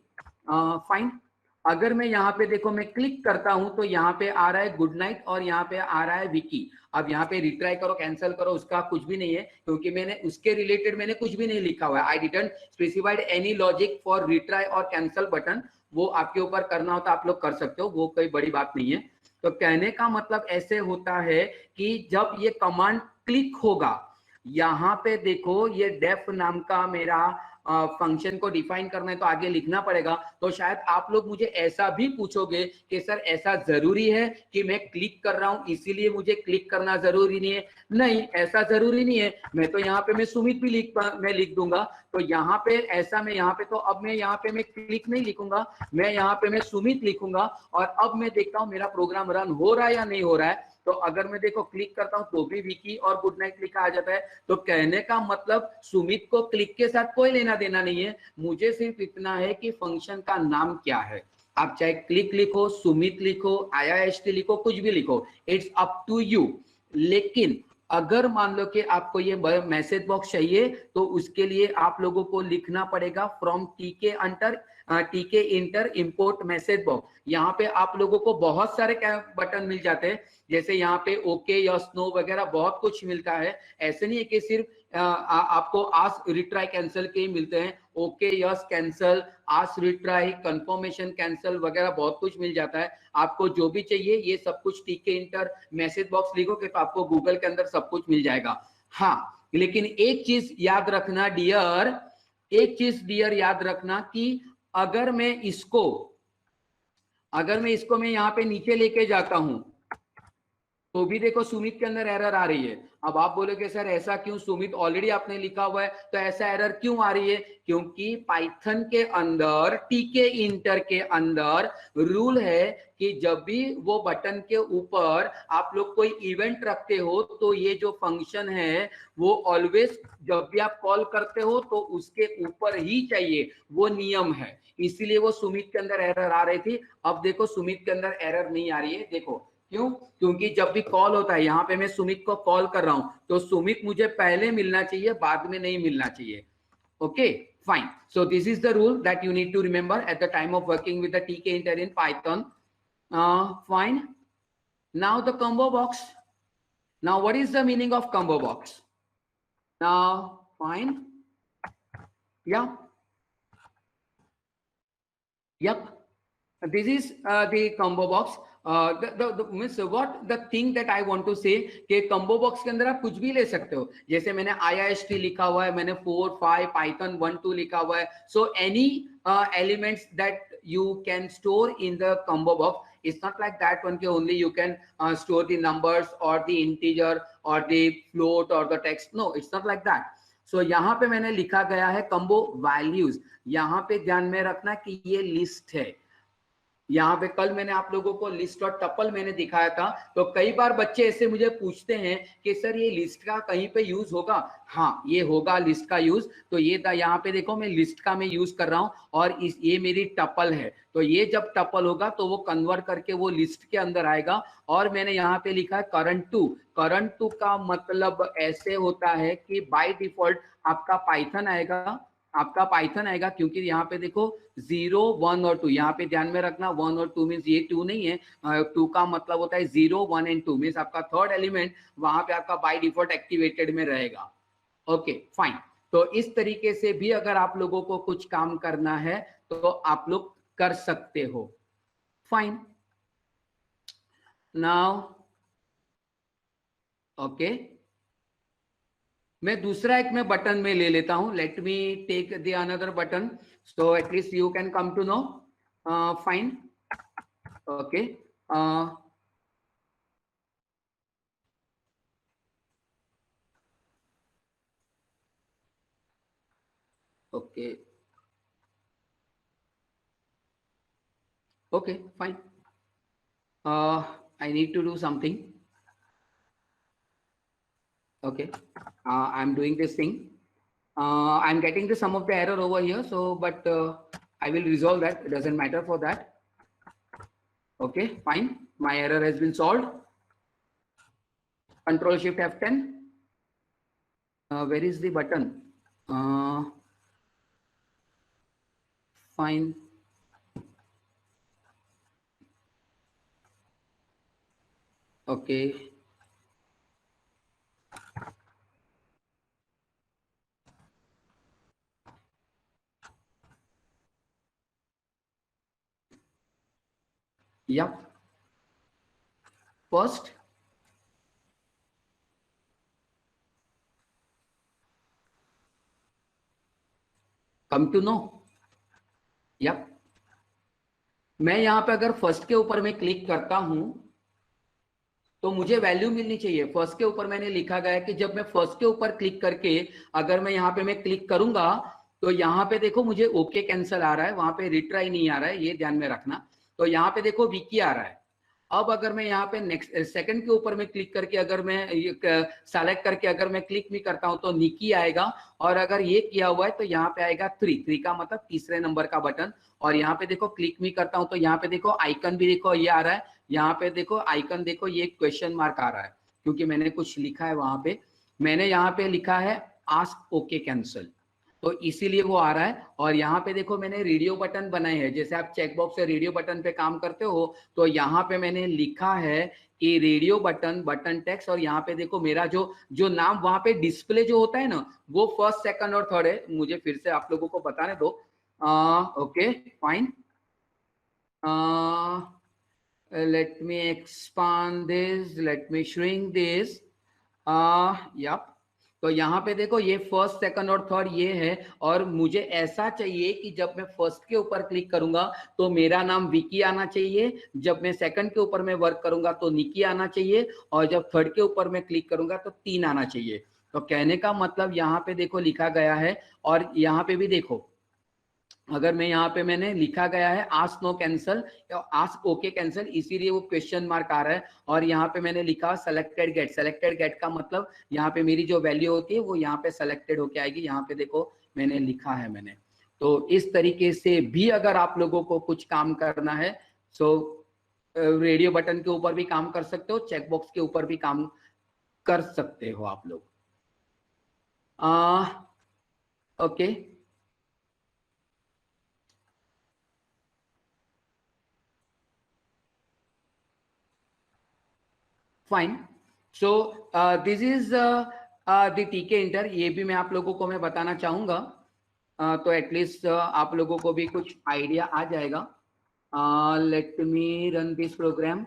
Fine. अगर मैं यहाँ पे देखो मैं क्लिक करता हूं तो यहाँ पे आ रहा है गुड नाइट और यहाँ पे आ रहा है विकी। अब यहाँ पे रिट्राई करो कैंसिल करो उसका कुछ भी नहीं है, क्योंकि मैंने उसके रिलेटेड मैंने कुछ भी नहीं लिखा हुआ है। I didn't specified any logic for retry और कैंसिल बटन। वो आपके ऊपर करना होता आप लोग कर सकते हो, वो कोई बड़ी बात नहीं है। तो कहने का मतलब ऐसे होता है कि जब ये कमांड क्लिक होगा, यहाँ पे देखो ये डेफ नाम का मेरा फंक्शन को डिफाइन करना है तो आगे लिखना पड़ेगा। तो शायद आप लोग मुझे ऐसा भी पूछोगे कि सर ऐसा जरूरी है कि मैं क्लिक कर रहा हूं इसीलिए मुझे क्लिक करना जरूरी नहीं है। नहीं, ऐसा जरूरी नहीं है। मैं तो यहाँ पे मैं सुमित भी लिख दूंगा। तो यहाँ पे ऐसा मैं यहाँ पे तो अब मैं यहाँ पे मैं क्लिक नहीं लिखूंगा, मैं यहाँ पे मैं सुमित लिखूंगा। और अब मैं देखता हूँ मेरा प्रोग्राम रन हो रहा है या नहीं हो रहा है। तो अगर मैं देखो क्लिक करता हूं तो भी विकी और गुड नाइट लिखा आ जाता है। तो कहने का मतलब सुमित को क्लिक के साथ कोई लेना देना नहीं है, मुझे सिर्फ इतना है कि फंक्शन का नाम क्या है। आप चाहे क्लिक लिखो, सुमित लिखो, IIST लिखो, कुछ भी लिखो, इट्स अप टू यू। लेकिन अगर मान लो कि आपको ये मैसेज बॉक्स चाहिए तो उसके लिए आप लोगों को लिखना पड़ेगा फ्रॉम टीके इंटर इंपोर्ट मैसेज बॉक्स। यहाँ पे आप लोगों को बहुत सारे बटन मिल जाते हैं, जैसे यहाँ पे ओके या स्नो वगैरह बहुत कुछ मिलता है। ऐसे नहीं है कि सिर्फ आपको आस रिट्राई कैंसिल के ही मिलते हैं। ओके यस कैंसिल, आस रिट्राई, कंफर्मेशन कैंसिल वगैरह बहुत कुछ मिल जाता है। आपको जो भी चाहिए ये सब कुछ टीके इंटर मैसेज बॉक्स लिखोगे तो आपको गूगल के अंदर सब कुछ मिल जाएगा। हाँ, लेकिन एक चीज याद रखना डियर, एक चीज डियर याद रखना कि अगर मैं इसको मैं यहाँ पे नीचे लेके जाता हूं तो भी देखो सुमित के अंदर एरर आ रही है। अब आप बोलोगे सर ऐसा क्यों, सुमित ऑलरेडी आपने लिखा हुआ है तो ऐसा एरर क्यों आ रही है? क्योंकि पाइथन के अंदर टीके इंटर के अंदर रूल है कि जब भी वो बटन के ऊपर आप लोग कोई इवेंट रखते हो तो ये जो फंक्शन है वो ऑलवेज जब भी आप कॉल करते हो तो उसके ऊपर ही चाहिए, वो नियम है। इसीलिए वो सुमित के अंदर एरर आ रही थी। अब देखो सुमित के अंदर एरर नहीं आ रही है। देखो क्यों? क्योंकि जब भी कॉल होता है, यहाँ पे मैं सुमित को कॉल कर रहा हूं तो सुमित मुझे पहले मिलना चाहिए, बाद में नहीं मिलना चाहिए। Okay fine. So this is the rule that you need to remember at the time of working with the tkinter in Python. Fine. Now the combo box. Now what is the meaning of combo box? Now fine. Yeah. Yep. This is the combo box. What the thing that I want to say कि combo box के अंदर आप कुछ भी ले सकते हो। जैसे मैंने IIST लिखा हुआ है, मैंने 4, 5, Python 1, 2 लिखा हुआ है। So any elements that you can store in the combo box. It's not like that one के only you can store the numbers or the integer or the float or the text. No, it's not like that. So यहाँ पे मैंने लिखा गया है combo values। यहाँ पे ध्यान में रखना कि ये लिस्ट है। यहाँ पे कल मैंने आप लोगों को लिस्ट और टपल मैंने दिखाया था। तो कई बार बच्चे ऐसे मुझे पूछते हैं कि सर ये लिस्ट का कहीं पे यूज होगा? हाँ, ये होगा लिस्ट का यूज। तो ये यहाँ पे देखो मैं लिस्ट का मैं यूज कर रहा हूँ और ये मेरी टपल है। तो ये जब टपल होगा तो वो कन्वर्ट करके वो लिस्ट के अंदर आएगा। और मैंने यहाँ पे लिखा है करंट टू। करंट टू का मतलब ऐसे होता है कि बाय डिफॉल्ट आपका पाइथन आएगा, क्योंकि यहाँ पे देखो 0, 1 और 2, यहाँ पे ध्यान में रखना 1 और 2 मीन्स ये 2 नहीं है। 2 का मतलब होता है 0, 1 एंड 2 मीन्स आपका थर्ड एलिमेंट वहां पे आपका बाय डिफॉल्ट एक्टिवेटेड में रहेगा। Okay fine. तो इस तरीके से भी अगर आप लोगों को कुछ काम करना है तो आप लोग कर सकते हो। फाइन। नाउ ओके, मैं दूसरा एक मैं बटन में ले लेता हूं। Let me take the another button so at least you can come to know. Fine. Okay, Okay. Okay, fine. I need to do something. Okay. I'm doing this thing. I'm getting the some of the error over here. So, but I will resolve that. It doesn't matter for that. Okay, fine. My error has been solved. Control Shift F10. Where is the button? Fine. Okay. Yep. First, come to know. Yep. मैं यहाँ पे अगर फर्स्ट के ऊपर मैं क्लिक करता हूं तो मुझे वैल्यू मिलनी चाहिए। फर्स्ट के ऊपर मैंने लिखा गया है कि जब मैं फर्स्ट के ऊपर क्लिक करके अगर मैं यहाँ पे मैं क्लिक करूंगा तो यहाँ पे देखो मुझे ओके कैंसल आ रहा है, वहां पे रिट्राई नहीं आ रहा है, ये ध्यान में रखना। तो यहाँ पे देखो विकी आ रहा है। अब अगर मैं यहाँ पे नेक्स्ट सेकंड के ऊपर में क्लिक करके अगर मैं सेलेक्ट करके अगर मैं क्लिक भी करता हूं तो निकी आएगा, और अगर ये किया हुआ है तो यहाँ पे आएगा 3 का मतलब तीसरे नंबर का बटन। और यहाँ पे देखो क्लिक भी करता हूं तो यहाँ पे देखो आइकन भी देखो ये आ रहा है, यहाँ पे देखो आइकन देखो ये क्वेश्चन मार्क आ रहा है क्योंकि मैंने कुछ लिखा है वहां पे। मैंने यहाँ पे लिखा है आस्क ओके कैंसल, तो इसीलिए वो आ रहा है। और यहाँ पे देखो मैंने रेडियो बटन बनाए हैं, जैसे आप चेकबॉक्स से रेडियो बटन पे काम करते हो तो यहाँ पे मैंने लिखा है कि रेडियो बटन, बटन टेक्स्ट, और यहाँ पे देखो मेरा जो जो नाम वहां पे डिस्प्ले जो होता है ना वो फर्स्ट सेकंड और थर्ड है। मुझे फिर से आप लोगों को बताने दो। Okay fine, let me expand this, let me shrink this. Yep. तो यहाँ पे देखो ये फर्स्ट सेकंड और थर्ड ये है, और मुझे ऐसा चाहिए कि जब मैं फर्स्ट के ऊपर क्लिक करूंगा तो मेरा नाम विकी आना चाहिए, जब मैं सेकंड के ऊपर में वर्क करूंगा तो निकी आना चाहिए, और जब थर्ड के ऊपर में क्लिक करूंगा तो 3 आना चाहिए। तो कहने का मतलब यहाँ पे देखो लिखा गया है, और यहाँ पे भी देखो अगर मैं यहाँ पे मैंने लिखा गया है ask no cancel, ask okay cancel, इसीलिए वो क्वेश्चन मार्क आ रहा है। और यहाँ पे मैंने लिखा सेलेक्टेड गेट, सेलेक्टेड गेट का मतलब यहाँ पे मेरी जो वैल्यू होती है वो यहाँ पे सेलेक्टेड होके आएगी। यहाँ पे देखो मैंने लिखा है मैंने। तो इस तरीके से भी अगर आप लोगों को कुछ काम करना है सो रेडियो बटन के ऊपर भी काम कर सकते हो, चेकबॉक्स के ऊपर भी काम कर सकते हो आप लोग। Okay fine. So this is the टीके इंटर, ये भी मैं आप लोगों को मैं बताना चाहूंगा, तो एटलीस्ट आप लोगों को भी कुछ आइडिया आ जाएगा। Let me run this program.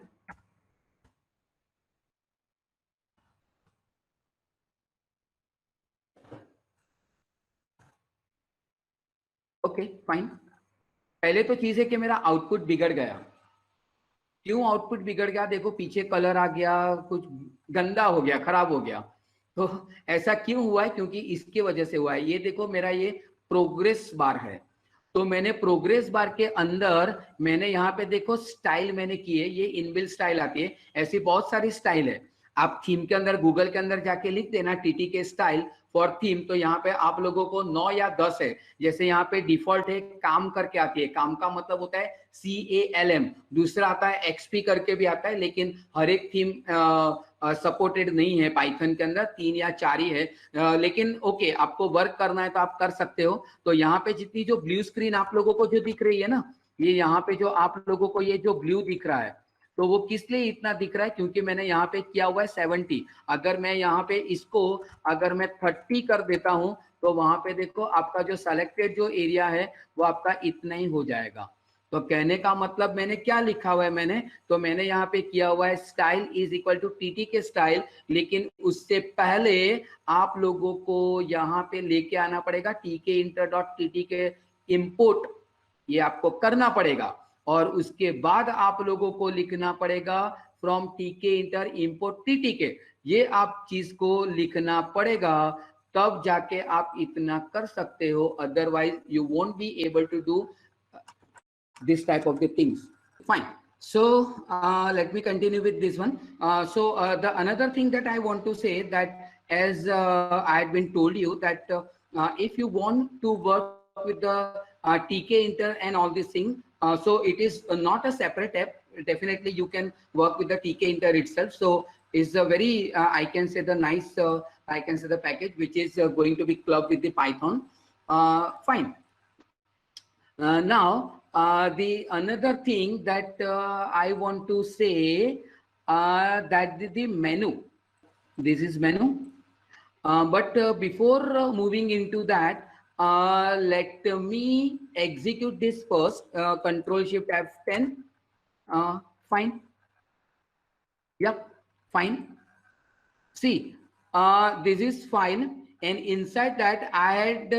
Okay fine. पहले तो चीज है कि मेरा आउटपुट बिगड़ गया। क्यों आउटपुट बिगड़ गया? देखो पीछे कलर आ गया, कुछ गंदा हो गया, खराब हो गया। तो ऐसा क्यों हुआ है? क्योंकि इसके वजह से हुआ है। ये देखो मेरा ये प्रोग्रेस बार है, तो मैंने प्रोग्रेस बार के अंदर मैंने यहाँ पे देखो स्टाइल मैंने की है, ये इनबिल्ट स्टाइल आती है। ऐसी बहुत सारी स्टाइल है, आप थीम के अंदर गूगल के अंदर जाके लिख देना टीटी के स्टाइल फॉर थीम, तो यहाँ पे आप लोगों को 9 या 10 है। जैसे यहाँ पे डिफॉल्ट है काम करके आती है, काम का मतलब होता है CALM। दूसरा आता है XP करके भी आता है, लेकिन हर एक थीम सपोर्टेड नहीं है पाइथन के अंदर, 3 या 4 ही है। लेकिन ओके आपको वर्क करना है तो आप कर सकते हो। तो यहाँ पे जितनी जो ब्लू स्क्रीन आप लोगों को जो दिख रही है ना, ये यहाँ पे जो आप लोगों को ये जो ब्लू दिख रहा है, तो वो किस लिए इतना दिख रहा है? क्योंकि मैंने यहाँ पे किया हुआ है 70। अगर मैं यहाँ पे इसको अगर मैं 30 कर देता हूँ तो वहां पे देखो आपका जो सेलेक्टेड जो एरिया है वो आपका इतना ही हो जाएगा। तो कहने का मतलब मैंने क्या लिखा हुआ है, मैंने यहाँ पे किया हुआ है style is equal to TTK style, लेकिन उससे पहले आप लोगों को यहाँ पे लेके आना पड़ेगा टीके इंटर डॉट टीटी के इम्पोर्ट, ये आपको करना पड़ेगा। और उसके बाद आप लोगों को लिखना पड़ेगा फ्रॉम टीके इंटर इंपोर्ट टीटी के, ये आप चीज को लिखना पड़ेगा। तब जाके आप इतना कर सकते हो, otherwise you won't be able to do this type of the things. Fine. So let me continue with this one. The another thing that I want to say, that as I had been told you that if you want to work with the TK Inter and all these things, so it is not a separate app. Definitely you can work with the TK Inter itself. So it's a very I can say the nice I can say the package which is going to be clubbed with the Python. Fine. Now the another thing that I want to say, that the menu, this is menu, but before moving into that, let me execute this first. Control Shift F10. Fine. Yep, fine. See, this is fine, and inside that I had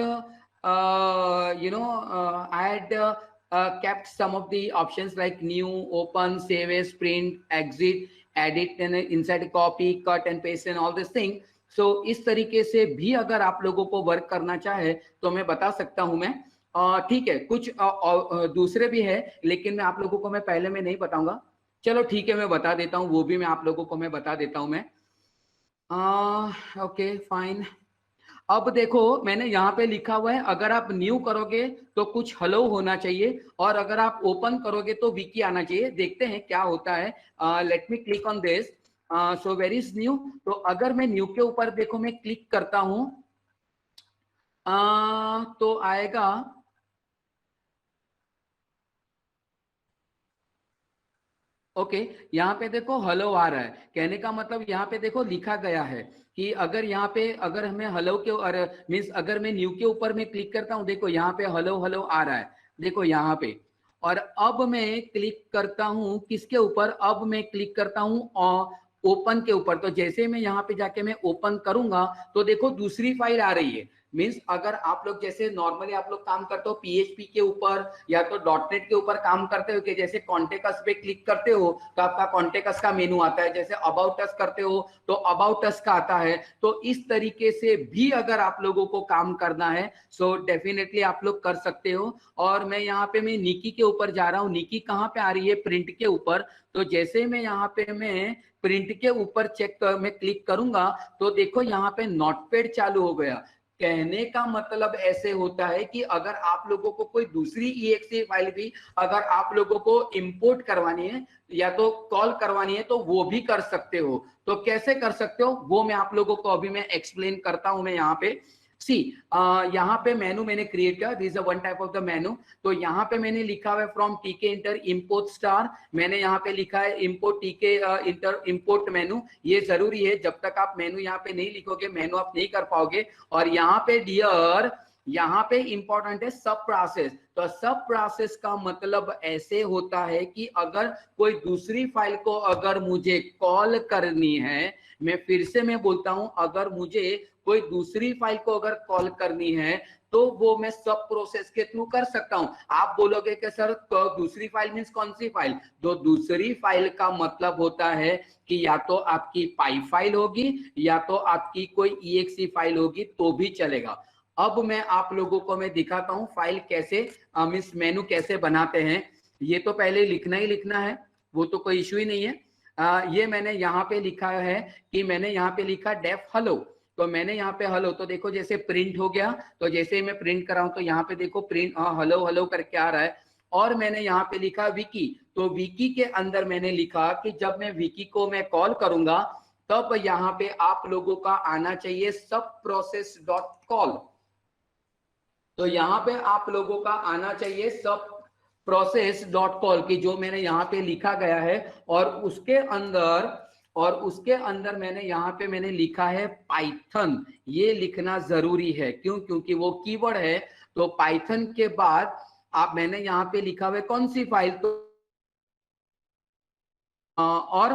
I had kept some of the options like new, open, save as, print, exit, edit, and inside copy, cut and paste and all this thing. So इस तरीके से भी अगर आप लोगों को वर्क करना चाहे तो मैं बता सकता हूं मैं। ठीक है, कुछ दूसरे भी है, लेकिन मैं आप लोगों को मैं पहले में नहीं बताऊंगा। चलो ठीक है, मैं बता देता हूँ, वो भी मैं आप लोगों को मैं बता देता हूँ मैं। Okay fine. अब देखो मैंने यहाँ पे लिखा हुआ है, अगर आप न्यू करोगे तो कुछ हेलो होना चाहिए, और अगर आप ओपन करोगे तो विकी आना चाहिए। देखते हैं क्या होता है। Let me click on this. So where is new. तो अगर मैं न्यू के ऊपर देखो मैं क्लिक करता हूं तो आएगा ओके यहाँ पे देखो हेलो आ रहा है। कहने का मतलब यहाँ पे देखो लिखा गया है कि अगर यहाँ पे अगर हमें हेलो के और मीन्स अगर मैं न्यू के ऊपर में क्लिक करता हूँ, देखो यहाँ पे हेलो हेलो आ रहा है, देखो यहाँ पे। और अब मैं क्लिक करता हूँ किसके ऊपर, अब मैं क्लिक करता हूँ ओपन के ऊपर। तो जैसे मैं यहाँ पे जाके मैं ओपन करूंगा तो देखो दूसरी फाइल आ रही है। मीन्स अगर आप लोग जैसे नॉर्मली आप लोग काम करते हो पीएचपी के ऊपर या तो डॉटनेट के ऊपर काम करते हो कि जैसे कॉन्टेक्ट अस पे क्लिक करते हो तो आपका कॉन्टेक्ट अस का मेनू आता है, जैसे अबाउट अस करते हो तो अबाउट अस का आता है। तो इस तरीके से भी अगर आप लोगों को काम करना है सो डेफिनेटली आप लोग कर सकते हो। और मैं यहाँ पे मैं निकी के ऊपर जा रहा हूँ। निकी कहाँ पे आ रही है, प्रिंट के ऊपर। तो जैसे मैं यहाँ पे मैं प्रिंट के ऊपर मैं क्लिक करूंगा तो देखो यहाँ पे नोटपैड चालू हो गया। कहने का मतलब ऐसे होता है कि अगर आप लोगों को कोई दूसरी EXE फाइल भी अगर आप लोगों को इंपोर्ट करवानी है या तो कॉल करवानी है तो वो भी कर सकते हो। तो कैसे कर सकते हो वो मैं आप लोगों को अभी मैं एक्सप्लेन करता हूं। मैं यहाँ पे सी यहाँ पे मेनू मैंने क्रिएट किया, this is one type of the मेनू। तो यहाँ पे मैंने लिखा हुआ है फ्रॉम टीके इंटर इंपोर्ट स्टार। मैंने यहाँ पे लिखा है इंपोर्ट टीके इंटर इंपोर्ट मेनू। ये जरूरी है, जब तक आप मेनू यहाँ पे नहीं लिखोगे मेनू आप नहीं कर पाओगे। और यहाँ पे डियर यहाँ पे इंपॉर्टेंट है सब प्रोसेस। तो सब प्रोसेस का मतलब ऐसे होता है कि अगर कोई दूसरी फाइल को अगर मुझे कॉल करनी है, मैं फिर से मैं बोलता हूं, अगर मुझे कोई दूसरी फाइल को अगर कॉल करनी है तो वो मैं सब प्रोसेस के थ्रू कर सकता हूं। आप बोलोगे कि सर तो दूसरी फाइल मीन्स कौन सी फाइल? तो दूसरी फाइल का मतलब होता है कि या तो आपकी पाई फाइल होगी या तो आपकी कोई EXE फाइल होगी तो भी चलेगा। अब मैं आप लोगों को मैं दिखाता हूं फाइल कैसे मीन्स मेनू कैसे बनाते हैं। ये तो पहले लिखना ही लिखना है, वो तो कोई इश्यू ही नहीं है। ये मैंने यहाँ पे लिखा है कि मैंने यहाँ पे लिखा डेफ हेलो। तो मैंने यहाँ पे हेलो, तो देखो जैसे प्रिंट हो गया, तो जैसे मैं प्रिंट कर रहा हूँ तो यहाँ पे देखो प्रिंट हेलो हेलो करके आ रहा है। और मैंने यहाँ पे लिखा विकी। तो विकी के अंदर मैंने लिखा कि जब मैं विकी को मैं कॉल करूंगा तब यहाँ पे आप लोगों का आना चाहिए सब प्रोसेस डॉट कॉल। तो यहाँ पे आप लोगों का आना चाहिए सब प्रोसेस डॉट कॉल की जो मैंने यहाँ पे लिखा गया है। और उसके अंदर मैंने यहाँ पे मैंने लिखा है पाइथन। ये लिखना जरूरी है, क्यों? क्योंकि वो कीवर्ड है। तो पाइथन के बाद आप मैंने यहाँ पे लिखा हुआ है कौन सी फाइल, तो और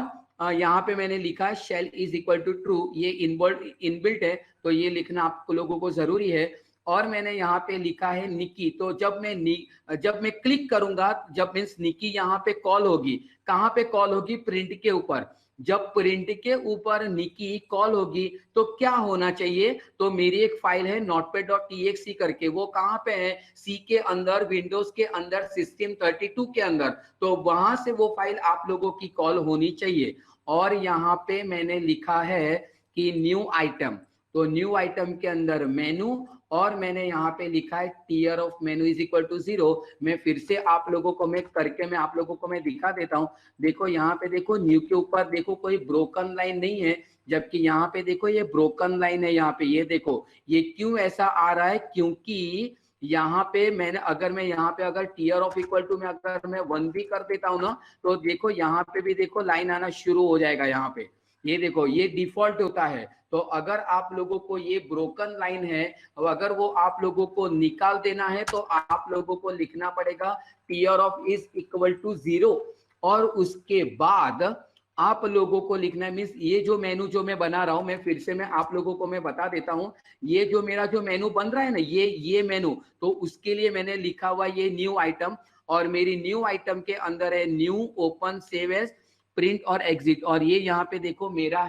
यहाँ पे मैंने लिखा है shell is equal to true. ये इनबिल्ट है तो ये लिखना आप लोगों को जरूरी है। और मैंने यहाँ पे लिखा है निकी। तो जब मैं क्लिक करूंगा, जब मीन्स निकी यहाँ पे कॉल होगी, कहाँ पे कॉल होगी? प्रिंट के ऊपर। जब प्रिंट के ऊपर निकी कॉल होगी तो क्या होना चाहिए, तो मेरी एक फाइल है notepad.txt करके, वो कहाँ पे है, सी के अंदर, विंडोज के अंदर, सिस्टम 32 के अंदर, तो वहां से वो फाइल आप लोगों की कॉल होनी चाहिए। और यहाँ पे मैंने लिखा है कि न्यू आइटम, तो न्यू आइटम के अंदर मेनू, और मैंने यहाँ पे लिखा है tear off menu is equal to 0। मैं फिर से आप लोगों को मैं करके मैं आप लोगों को मैं दिखा देता हूँ। देखो यहाँ पे देखो न्यू के ऊपर देखो कोई ब्रोकन लाइन नहीं है, जबकि यहाँ पे देखो ये ब्रोकन लाइन है। यहाँ पे ये देखो ये क्यों ऐसा आ रहा है, क्योंकि यहाँ पे मैंने अगर मैं यहाँ पे अगर टीयर ऑफ इक्वल टू में अगर मैं 1 भी कर देता हूँ ना, तो देखो यहाँ पे भी देखो लाइन आना शुरू हो जाएगा। यहाँ पे ये देखो ये डिफॉल्ट होता है। तो अगर आप लोगों को ये ब्रोकन लाइन है, अगर वो आप लोगों को निकाल देना है तो आप लोगों को लिखना पड़ेगा tear off is equal to 0, और उसके बाद आप लोगों को लिखना है, मीन्स ये जो मेनू जो मैं बना रहा हूं, मैं फिर से मैं आप लोगों को मैं बता देता हूं, ये जो मेरा जो मेनू बन रहा है ना, ये मेनू, तो उसके लिए मैंने लिखा हुआ ये न्यू आइटम, और मेरी न्यू आइटम के अंदर है new, open, save as, print और एग्जिट। और ये यहाँ पे देखो मेरा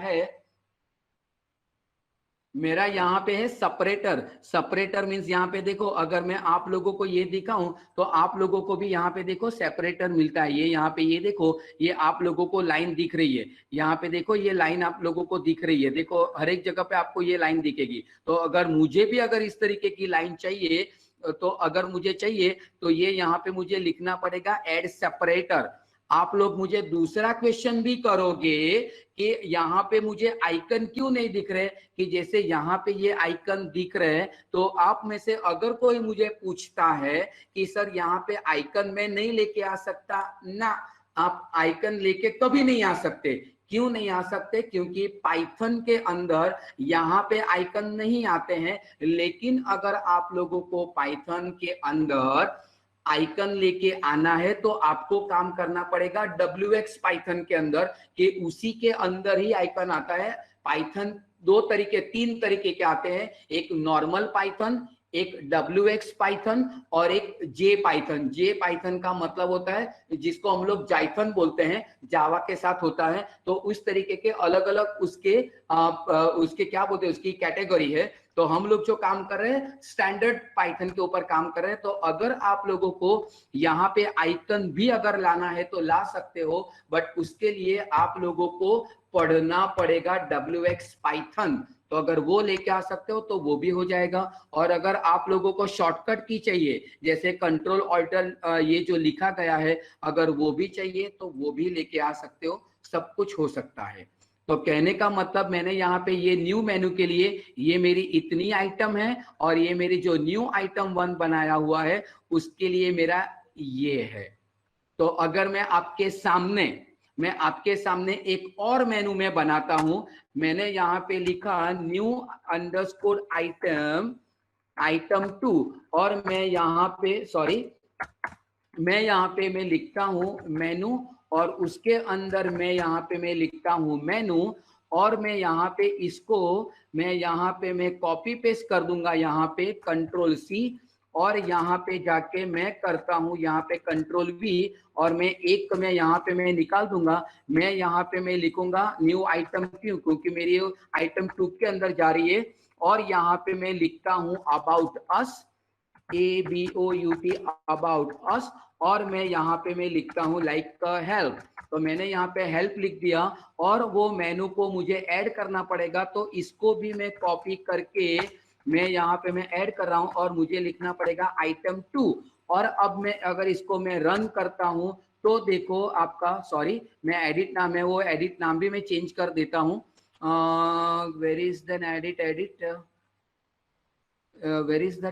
यहाँ पे है सेपरेटर। सेपरेटर मींस यहाँ पे देखो अगर मैं आप लोगों को ये दिखाऊं तो आप लोगों को भी यहाँ पे देखो सेपरेटर मिलता है। ये यहाँ पे ये देखो ये आप लोगों को लाइन दिख रही है, यहाँ पे देखो ये लाइन आप लोगों को दिख रही है, देखो हर एक जगह पे आपको ये लाइन दिखेगी। तो अगर मुझे भी अगर इस तरीके की लाइन चाहिए, तो अगर मुझे चाहिए तो ये यहाँ पे मुझे लिखना पड़ेगा एड सेपरेटर। आप लोग मुझे दूसरा क्वेश्चन भी करोगे कि यहाँ पे मुझे आइकन क्यों नहीं दिख रहे, कि जैसे यहाँ पे ये आइकन दिख रहे हैं, तो आप में से अगर कोई मुझे पूछता है कि सर यहाँ पे आइकन मैं नहीं लेके आ सकता ना, आप आइकन लेके कभी नहीं आ सकते। क्यों नहीं आ सकते, क्योंकि पाइथन के अंदर यहाँ पे आइकन नहीं आते हैं। लेकिन अगर आप लोगों को पाइथन के अंदर आइकन लेके आना है तो आपको काम करना पड़ेगा wx पाइथन के अंदर, कि उसी के अंदर ही आइकन आता है। पाइथन तीन तरीके के आते हैं, एक नॉर्मल पाइथन, एक wx पाइथन और एक जे पाइथन। जे पाइथन का मतलब होता है जिसको हम लोग जाइथन बोलते हैं, जावा के साथ होता है। तो उस तरीके के अलग अलग उसके क्या बोलते हैं, उसकी कैटेगरी है। तो हम लोग जो काम कर रहे हैं स्टैंडर्ड पाइथन के ऊपर काम कर रहे हैं। तो अगर आप लोगों को यहाँ पे आइकन भी अगर लाना है तो ला सकते हो, बट उसके लिए आप लोगों को पढ़ना पड़ेगा wx पाइथन। तो अगर वो लेके आ सकते हो तो वो भी हो जाएगा। और अगर आप लोगों को शॉर्टकट की चाहिए, जैसे कंट्रोल ऑल्टर ये जो लिखा गया है, अगर वो भी चाहिए तो वो भी लेके आ सकते हो, सब कुछ हो सकता है। तो कहने का मतलब मैंने यहाँ पे ये न्यू मेनू के लिए ये मेरी इतनी आइटम है, और ये मेरी जो न्यू आइटम 1 बनाया हुआ है उसके लिए मेरा ये है। तो अगर मैं आपके सामने एक और मेनू में बनाता हूं, मैंने यहाँ पे लिखा न्यू अंडरस्कोर आइटम 2, और मैं यहाँ पे मैं लिखता हूं मेनू, और उसके अंदर मैं यहाँ पे मैं लिखता हूं मेनू, और मैं यहाँ पे इसको मैं कॉपी पेस्ट कर दूंगा यहाँ पे कंट्रोल सी, और यहाँ पे जाके मैं करता हूँ यहाँ पे कंट्रोल वी, और मैं यहाँ पे मैं निकाल दूंगा। मैं यहाँ पे मैं लिखूंगा न्यू आइटम 2, क्योंकि मेरी आइटम 2 के अंदर जा रही है। और यहाँ पे मैं लिखता हूँ about us, ABOUT about us, और मैं यहाँ पे मैं लिखता हूँ लाइक हेल्प। तो मैंने यहाँ पे हेल्प लिख दिया, और वो मेनू को मुझे ऐड करना पड़ेगा। तो इसको भी मैं कॉपी करके मैं यहाँ पे मैं ऐड कर रहा हूँ, और मुझे लिखना पड़ेगा आइटम 2। और अब मैं अगर इसको मैं रन करता हूँ तो देखो आपका, सॉरी मैं एडिट नाम है, वो एडिट नाम भी मैं चेंज कर देता हूँ। वेयर इज द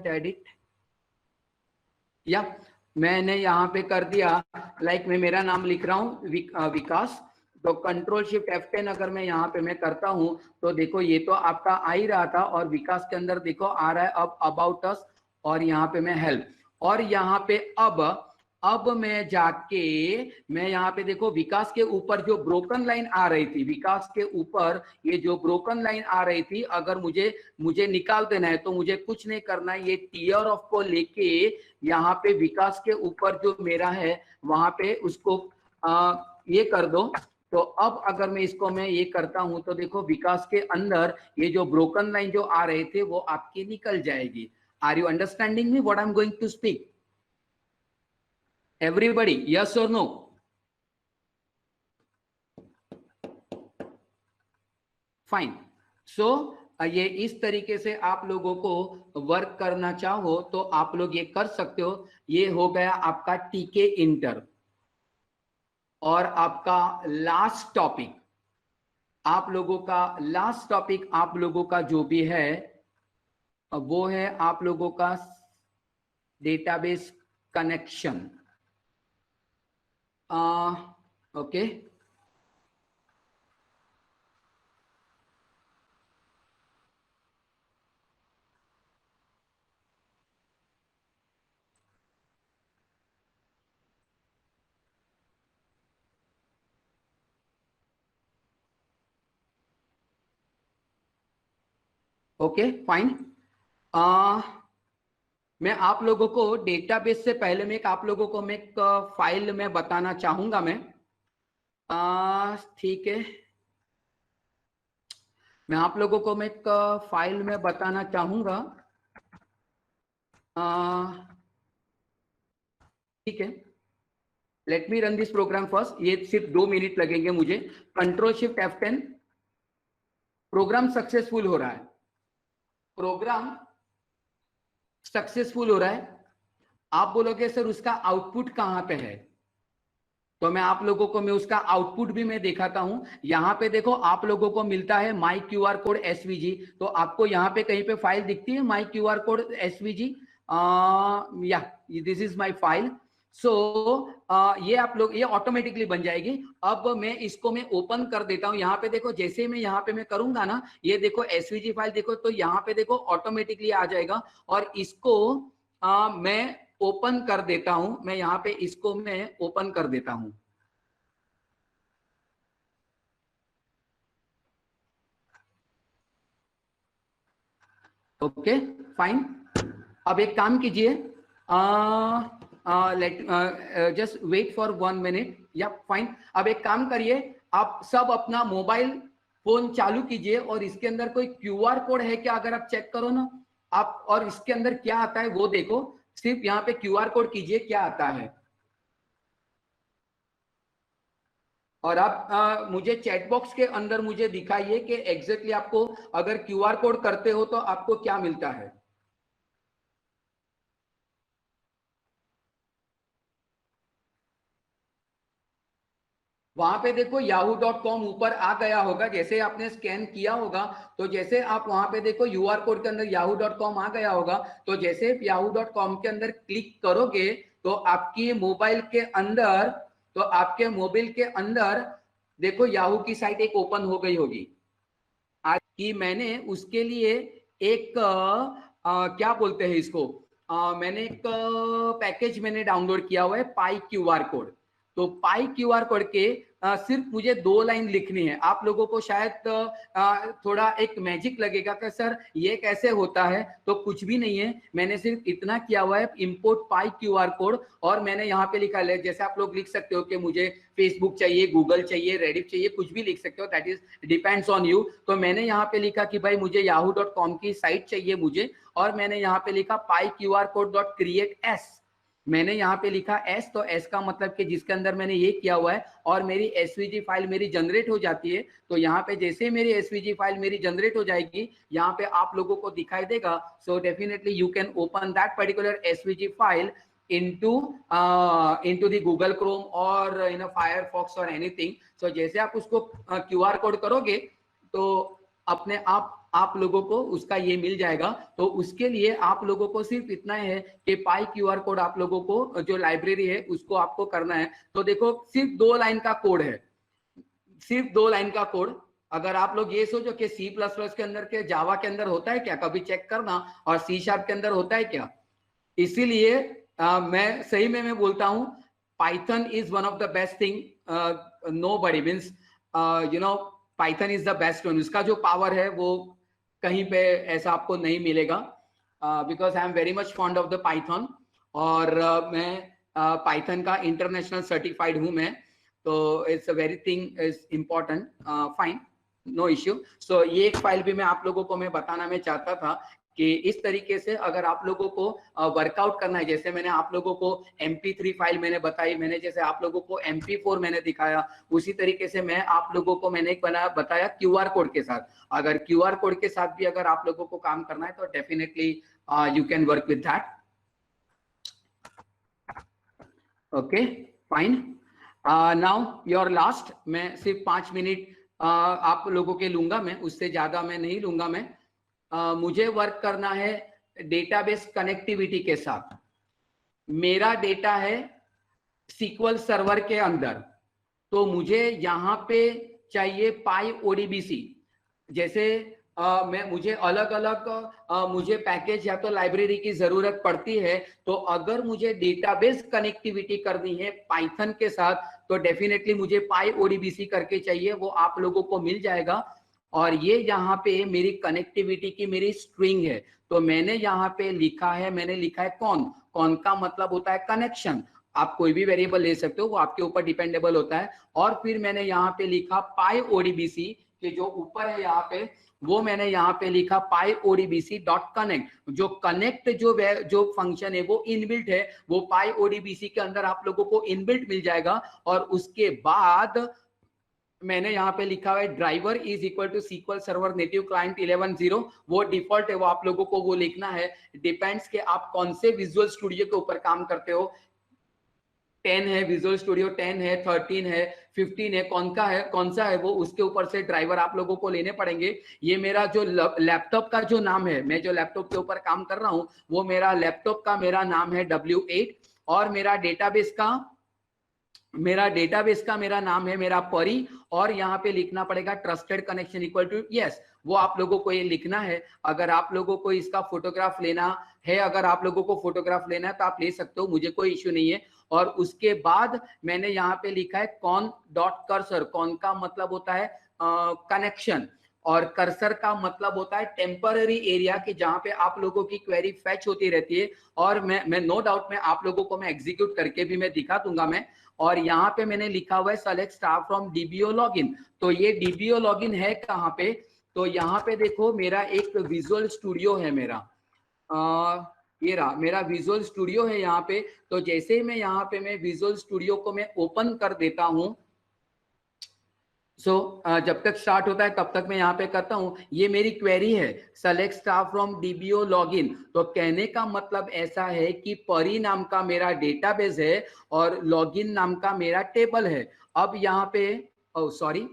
एडिट या मैंने यहाँ पे कर दिया, लाइक मैं मेरा नाम लिख रहा हूँ विकास। तो कंट्रोल शिफ्ट F10 अगर मैं यहाँ पे मैं करता हूँ तो देखो ये तो आपका आ ही रहा था, और विकास के अंदर देखो आ रहा है अब अबाउट अस, और यहाँ पे मैं हेल्प। और यहाँ पे अब मैं जाके मैं यहाँ पे देखो विकास के ऊपर जो ब्रोकन लाइन आ रही थी, विकास के ऊपर ये जो ब्रोकन लाइन आ रही थी, अगर मुझे निकाल देना है तो मुझे कुछ नहीं करना है। ये टीयर ऑफ को लेके यहाँ पे विकास के ऊपर जो मेरा है वहां पे उसको ये कर दो, तो अब अगर मैं इसको मैं ये करता हूं तो देखो विकास के अंदर ये जो ब्रोकन लाइन जो आ रहे थे वो आपकी निकल जाएगी। Are you understanding me what I am going to speak? Everybody yes और नो? फाइन। सो ये इस तरीके से आप लोगों को वर्क करना चाहो तो आप लोग ये कर सकते हो। ये हो गया आपका टीके इंटर। और आपका लास्ट टॉपिक, आप लोगों का लास्ट टॉपिक आप लोगों का जो भी है वो है आप लोगों का database connection. Okay, okay fine. मैं आप लोगों को डेटाबेस से पहले में आप लोगों को मैं एक फाइल में बताना चाहूंगा मैं। ठीक है, मैं आप लोगों को मैं एक फाइल में बताना चाहूंगा। ठीक है, let me run this program first. ये सिर्फ 2 मिनट लगेंगे मुझे। Control shift F10। Programme successful हो रहा है, प्रोग्राम सक्सेसफुल हो रहा है। आप बोलोगे सर उसका आउटपुट कहां पे है, तो मैं आप लोगों को मैं उसका आउटपुट भी मैं दिखाता हूं। यहां पे देखो आप लोगों को मिलता है माई QR कोड SVG। तो आपको यहां पे कहीं पे फाइल दिखती है माई QR कोड SVG? या दिस इज माई फाइल। सो ये आप लोग ये ऑटोमेटिकली बन जाएगी। अब मैं इसको मैं ओपन कर देता हूं। यहाँ पे देखो जैसे मैं यहाँ पे मैं करूंगा ना, ये देखो SVG फाइल देखो, तो यहाँ पे देखो ऑटोमेटिकली आ जाएगा। और इसको मैं ओपन कर देता हूं। मैं यहाँ पे इसको मैं ओपन कर देता हूं। Okay fine. अब एक काम कीजिए, let just wait for 1 minute. या फाइन। अब एक काम करिए, आप सब अपना मोबाइल फोन चालू कीजिए और इसके अंदर कोई QR कोड है क्या, अगर आप चेक करो ना आप, और इसके अंदर क्या आता है वो देखो। सिर्फ यहाँ पे QR कोड कीजिए क्या आता है। और आप मुझे चैट बॉक्स के अंदर मुझे दिखाइए कि एग्जैक्टली आपको अगर QR कोड करते हो तो आपको क्या मिलता है। वहां पे देखो yahoo.com ऊपर आ गया होगा, जैसे आपने स्कैन किया होगा। तो जैसे आप वहां पे देखो QR कोड के अंदर yahoo.com आ गया होगा। तो जैसे yahoo.com के अंदर क्लिक करोगे तो आपकी मोबाइल के अंदर, तो आपके मोबाइल के अंदर देखो याहू की साइट एक ओपन हो गई होगी। आज की मैंने उसके लिए एक क्या बोलते हैं इसको, मैंने एक पैकेज मैंने डाउनलोड किया हुआ है पाई QR कोड। तो पाई QR कोड के सिर्फ मुझे 2 लाइन लिखनी है। आप लोगों को शायद थोड़ा एक मैजिक लगेगा कि सर ये कैसे होता है, तो कुछ भी नहीं है। मैंने सिर्फ इतना किया हुआ है, इंपोर्ट पाई QR कोड, और मैंने यहाँ पे लिखा है, जैसे आप लोग लिख सकते हो कि मुझे फेसबुक चाहिए, गूगल चाहिए, रेडिट चाहिए, कुछ भी लिख सकते हो, that is depends on you. तो मैंने यहाँ पे लिखा कि भाई मुझे yahoo.com की साइट चाहिए मुझे, और मैंने यहाँ पे लिखा पाई QR code dot create S. मैंने यहाँ पे लिखा एस, तो एस का मतलब कि जिसके अंदर मैंने ये किया हुआ है, और मेरी SVG फाइल मेरी जनरेट हो जाती है। तो यहाँ पे जैसे मेरी SVG फाइल मेरी जनरेट हो जाएगी, यहाँ पे आप लोगों को दिखाई देगा। So definitely you can open that particular SVG file into the Google Chrome or in a Firefox or anything. So जैसे आप उसको QR कोड करोगे तो अपने आप लोगों को उसका ये मिल जाएगा। तो उसके लिए आप लोगों को सिर्फ इतना है कि पाई QR कोड आप लोगों को जो लाइब्रेरी है उसको आपको करना है। तो देखो सिर्फ 2 लाइन का कोड है, सिर्फ 2 लाइन का कोड। अगर आप लोग ये सोचो कि C++ के अंदर के जावा के अंदर होता है क्या, कभी चेक करना, और C# के अंदर होता है क्या। इसीलिए मैं सही में मैं बोलता हूं Python is one of the best thing. Nobody means you know Python is the best one. उसका जो पावर है वो कहीं पे ऐसा आपको नहीं मिलेगा, because I am very much fond of the Python. और मैं पाइथन का इंटरनेशनल सर्टिफाइड हूं मैं। तो it's a very thing is important, fine, no issue. So ये एक फाइल भी मैं आप लोगों को मैं बताना मैं चाहता था कि इस तरीके से अगर आप लोगों को वर्कआउट करना है, जैसे मैंने आप लोगों को MP3 फाइल मैंने बताई, मैंने जैसे आप लोगों को MP4 मैंने दिखाया, उसी तरीके से मैं आप लोगों को मैंने एक बताया QR कोड के साथ। अगर QR कोड के साथ भी अगर आप लोगों को काम करना है तो definitely you can work with that. Okay fine, now your last, मैं सिर्फ 5 मिनट आप लोगों के लूंगा, मैं उससे ज्यादा मैं नहीं लूंगा। मैं मुझे वर्क करना है डेटाबेस कनेक्टिविटी के साथ। मेरा डेटा है SQL सर्वर के अंदर, तो मुझे यहाँ पे चाहिए PyODBC। जैसे मुझे अलग अलग मुझे पैकेज या तो लाइब्रेरी की जरूरत पड़ती है, तो अगर मुझे डेटाबेस कनेक्टिविटी करनी है पाइथन के साथ तो डेफिनेटली मुझे PyODBC करके चाहिए, वो आप लोगों को मिल जाएगा। और ये यहाँ पे मेरी कनेक्टिविटी की मेरी स्ट्रिंग है, तो मैंने यहाँ पे लिखा है, मैंने लिखा है कौन का मतलब होता है कनेक्शन। आप कोई भी वेरिएबल ले सकते हो, वो आपके ऊपर डिपेंडेबल होता है। और फिर मैंने यहाँ पे लिखा PyODBC के जो ऊपर है यहाँ पे, वो मैंने यहाँ पे लिखा PyODBC.connect। जो कनेक्ट जो फंक्शन है वो इनबिल्ट है, वो PyODBC के अंदर आप लोगों को इनबिल्ट मिल जाएगा। और उसके बाद मैंने यहाँ पे लिखा हुआ है driver is equal to SQL server native client 11.0, वो डिफॉल्ट है, वो आप लोगों को वो लिखना है। डिपेंड्स के आप कौन से विजुअल स्टूडियो के ऊपर काम करते हो, 10 है विजुअल स्टूडियो, 10 है, 13 है, 15 है, कौन सा है वो, उसके ऊपर से ड्राइवर आप लोगों को लेने पड़ेंगे। ये मेरा जो लैपटॉप का जो नाम है, मैं जो लैपटॉप के ऊपर काम कर रहा हूँ, वो मेरा लैपटॉप का मेरा नाम है W8। और मेरा डेटाबेस का मेरा नाम है मेरा परी। और यहाँ पे लिखना पड़ेगा trusted connection equal to yes, वो आप लोगों को ये लिखना है। अगर आप लोगों को इसका फोटोग्राफ लेना है, अगर आप लोगों को फोटोग्राफ लेना है तो आप ले सकते हो, मुझे कोई इश्यू नहीं है। और उसके बाद मैंने यहाँ पे लिखा है कॉन डॉट कर्सर। कॉन का मतलब होता है कनेक्शन, और कर्सर का मतलब होता है टेम्पररी एरिया कि जहां पे आप लोगों की क्वेरी फैच होती रहती है। और मैं नो डाउट में आप लोगों को मैं एग्जीक्यूट करके भी मैं दिखा दूंगा मैं। और यहाँ पे मैंने लिखा हुआ है select star from DBO login. तो ये DBO लॉगिन है कहाँ पे, तो यहाँ पे देखो मेरा एक विजुअल स्टूडियो है मेरा, ये रहा मेरा विजुअल स्टूडियो है यहाँ पे। तो जैसे ही मैं यहाँ पे मैं विजुअल स्टूडियो को मैं ओपन कर देता हूँ, जब तक स्टार्ट होता है तब तक मैं यहाँ पे करता हूँ। ये मेरी क्वेरी है select star from DBO login. तो कहने का मतलब ऐसा है कि परी नाम का मेरा डेटाबेस है और लॉगिन नाम का मेरा टेबल है। अब यहाँ पे सॉरी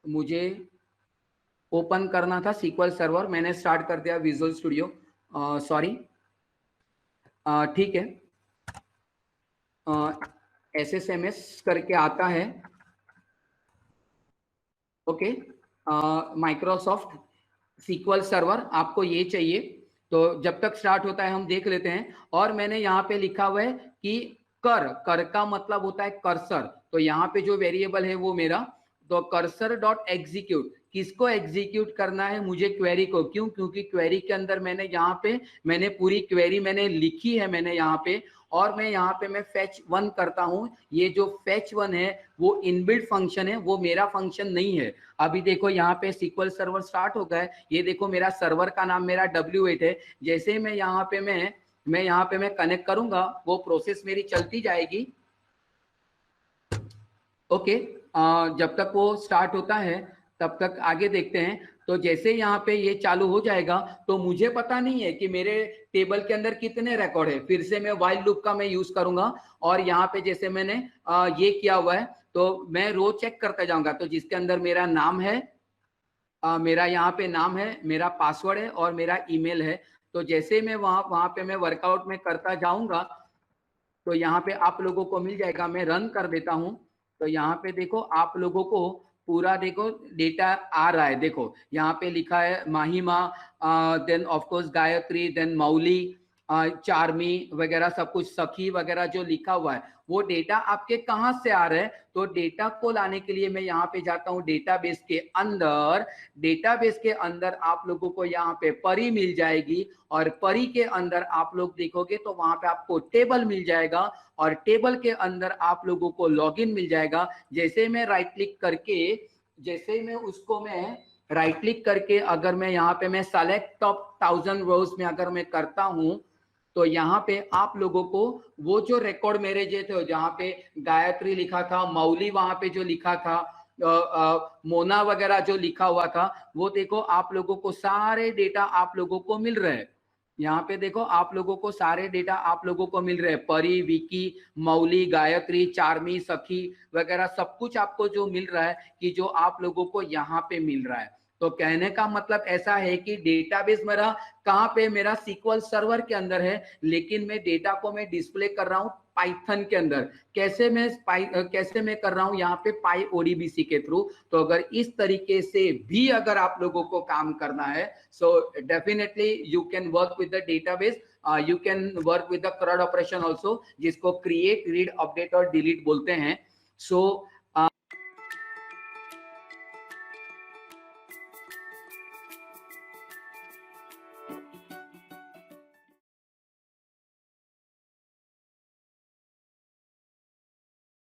मुझे ओपन करना था SQL सर्वर, मैंने स्टार्ट कर दिया विजुअल स्टूडियो, सॉरी। ठीक है, SSMS करके आता है, ओके। माइक्रोसॉफ्ट SQL सर्वर आपको ये चाहिए। तो जब तक स्टार्ट होता है हम देख लेते हैं। और मैंने यहाँ पे लिखा हुआ है कि कर का मतलब होता है कर्सर। तो यहाँ पे जो वेरिएबल है वो मेरा, तो कर्सर डॉट एग्जीक्यूट, किसको एग्जीक्यूट करना है, मुझे क्वेरी को। क्यों? क्योंकि क्वेरी के अंदर मैंने यहाँ पे मैंने पूरी क्वेरी मैंने लिखी है मैंने यहाँ पे। और मैं यहाँ पे मैं fetch 1 करता हूँ। ये जो fetch 1 है वो इनबिल्ट फंक्शन है, वो मेरा फंक्शन नहीं है। अभी देखो यहाँ पे SQL सर्वर स्टार्ट हो गया है, ये देखो मेरा सर्वर का नाम मेरा W8 है। जैसे मैं यहाँ पे मैं कनेक्ट करूंगा, वो प्रोसेस मेरी चलती जाएगी, ओके। जब तक वो स्टार्ट होता है तब तक आगे देखते हैं। तो जैसे यहाँ पे ये चालू हो जाएगा तो मुझे पता नहीं है कि मेरे टेबल के अंदर कितने रिकॉर्ड है। फिर से मैं व्हाइल लूप का मैं यूज करूंगा। और यहाँ पे जैसे मैंने ये किया हुआ है तो मैं रो चेक करता जाऊंगा। तो जिसके अंदर मेरा नाम है, मेरा यहाँ पे नाम है, मेरा पासवर्ड है और मेरा ईमेल है। तो जैसे मैं वहां पे मैं वर्कआउट में करता जाऊंगा तो यहाँ पे आप लोगों को मिल जाएगा। मैं रन कर देता हूँ तो यहाँ पे देखो आप लोगों को पूरा देखो डेटा आ रहा है। देखो यहाँ पे लिखा है Mahima, then of course Gayatri, then Mouli, Charmi वगैरह सब कुछ, सखी वगैरह जो लिखा हुआ है, वो डेटा आपके कहाँ से आ रहा है? तो डेटा को लाने के लिए मैं यहाँ पे जाता हूँ डेटाबेस के अंदर। डेटाबेस के अंदर आप लोगों को यहाँ पे परी मिल जाएगी, और परी के अंदर आप लोग देखोगे तो वहां पे आपको टेबल मिल जाएगा, और टेबल के अंदर आप लोगों को लॉगिन मिल जाएगा। जैसे मैं राइट क्लिक करके, जैसे मैं उसको मैं राइट क्लिक करके अगर मैं यहाँ पे मैं सेलेक्ट टॉप 1000 रोज में अगर मैं करता हूँ, तो यहाँ पे आप लोगों को वो जो रिकॉर्ड मेरे जे थे, जहाँ पे गायत्री लिखा था, मौली वहां पे जो लिखा था, मोना वगैरह जो लिखा हुआ था, वो देखो आप लोगों को सारे डेटा आप लोगों को मिल रहे हैं। यहाँ पे देखो आप लोगों को सारे डेटा आप लोगों को मिल रहे हैं, परी, विकी, मौली, गायत्री, चार्मी, सखी वगैरह सब कुछ आपको जो मिल रहा है कि जो आप लोगों को यहाँ पे मिल रहा है। तो कहने का मतलब ऐसा है कि डेटाबेस मेरा कहाँ पे, मेरा सीक्वल सर्वर के अंदर है, लेकिन मैं डेटा को मैं डिस्प्ले कर रहा हूँ पाइथन के अंदर। कैसे मैं कर रहा हूँ यहाँ पे PyODBC के थ्रू। तो अगर इस तरीके से भी अगर आप लोगों को काम करना है, so definitely you can work with the database, you can work with the CRUD operation also, जिसको क्रिएट, रीड, अपडेट और डिलीट बोलते हैं। सो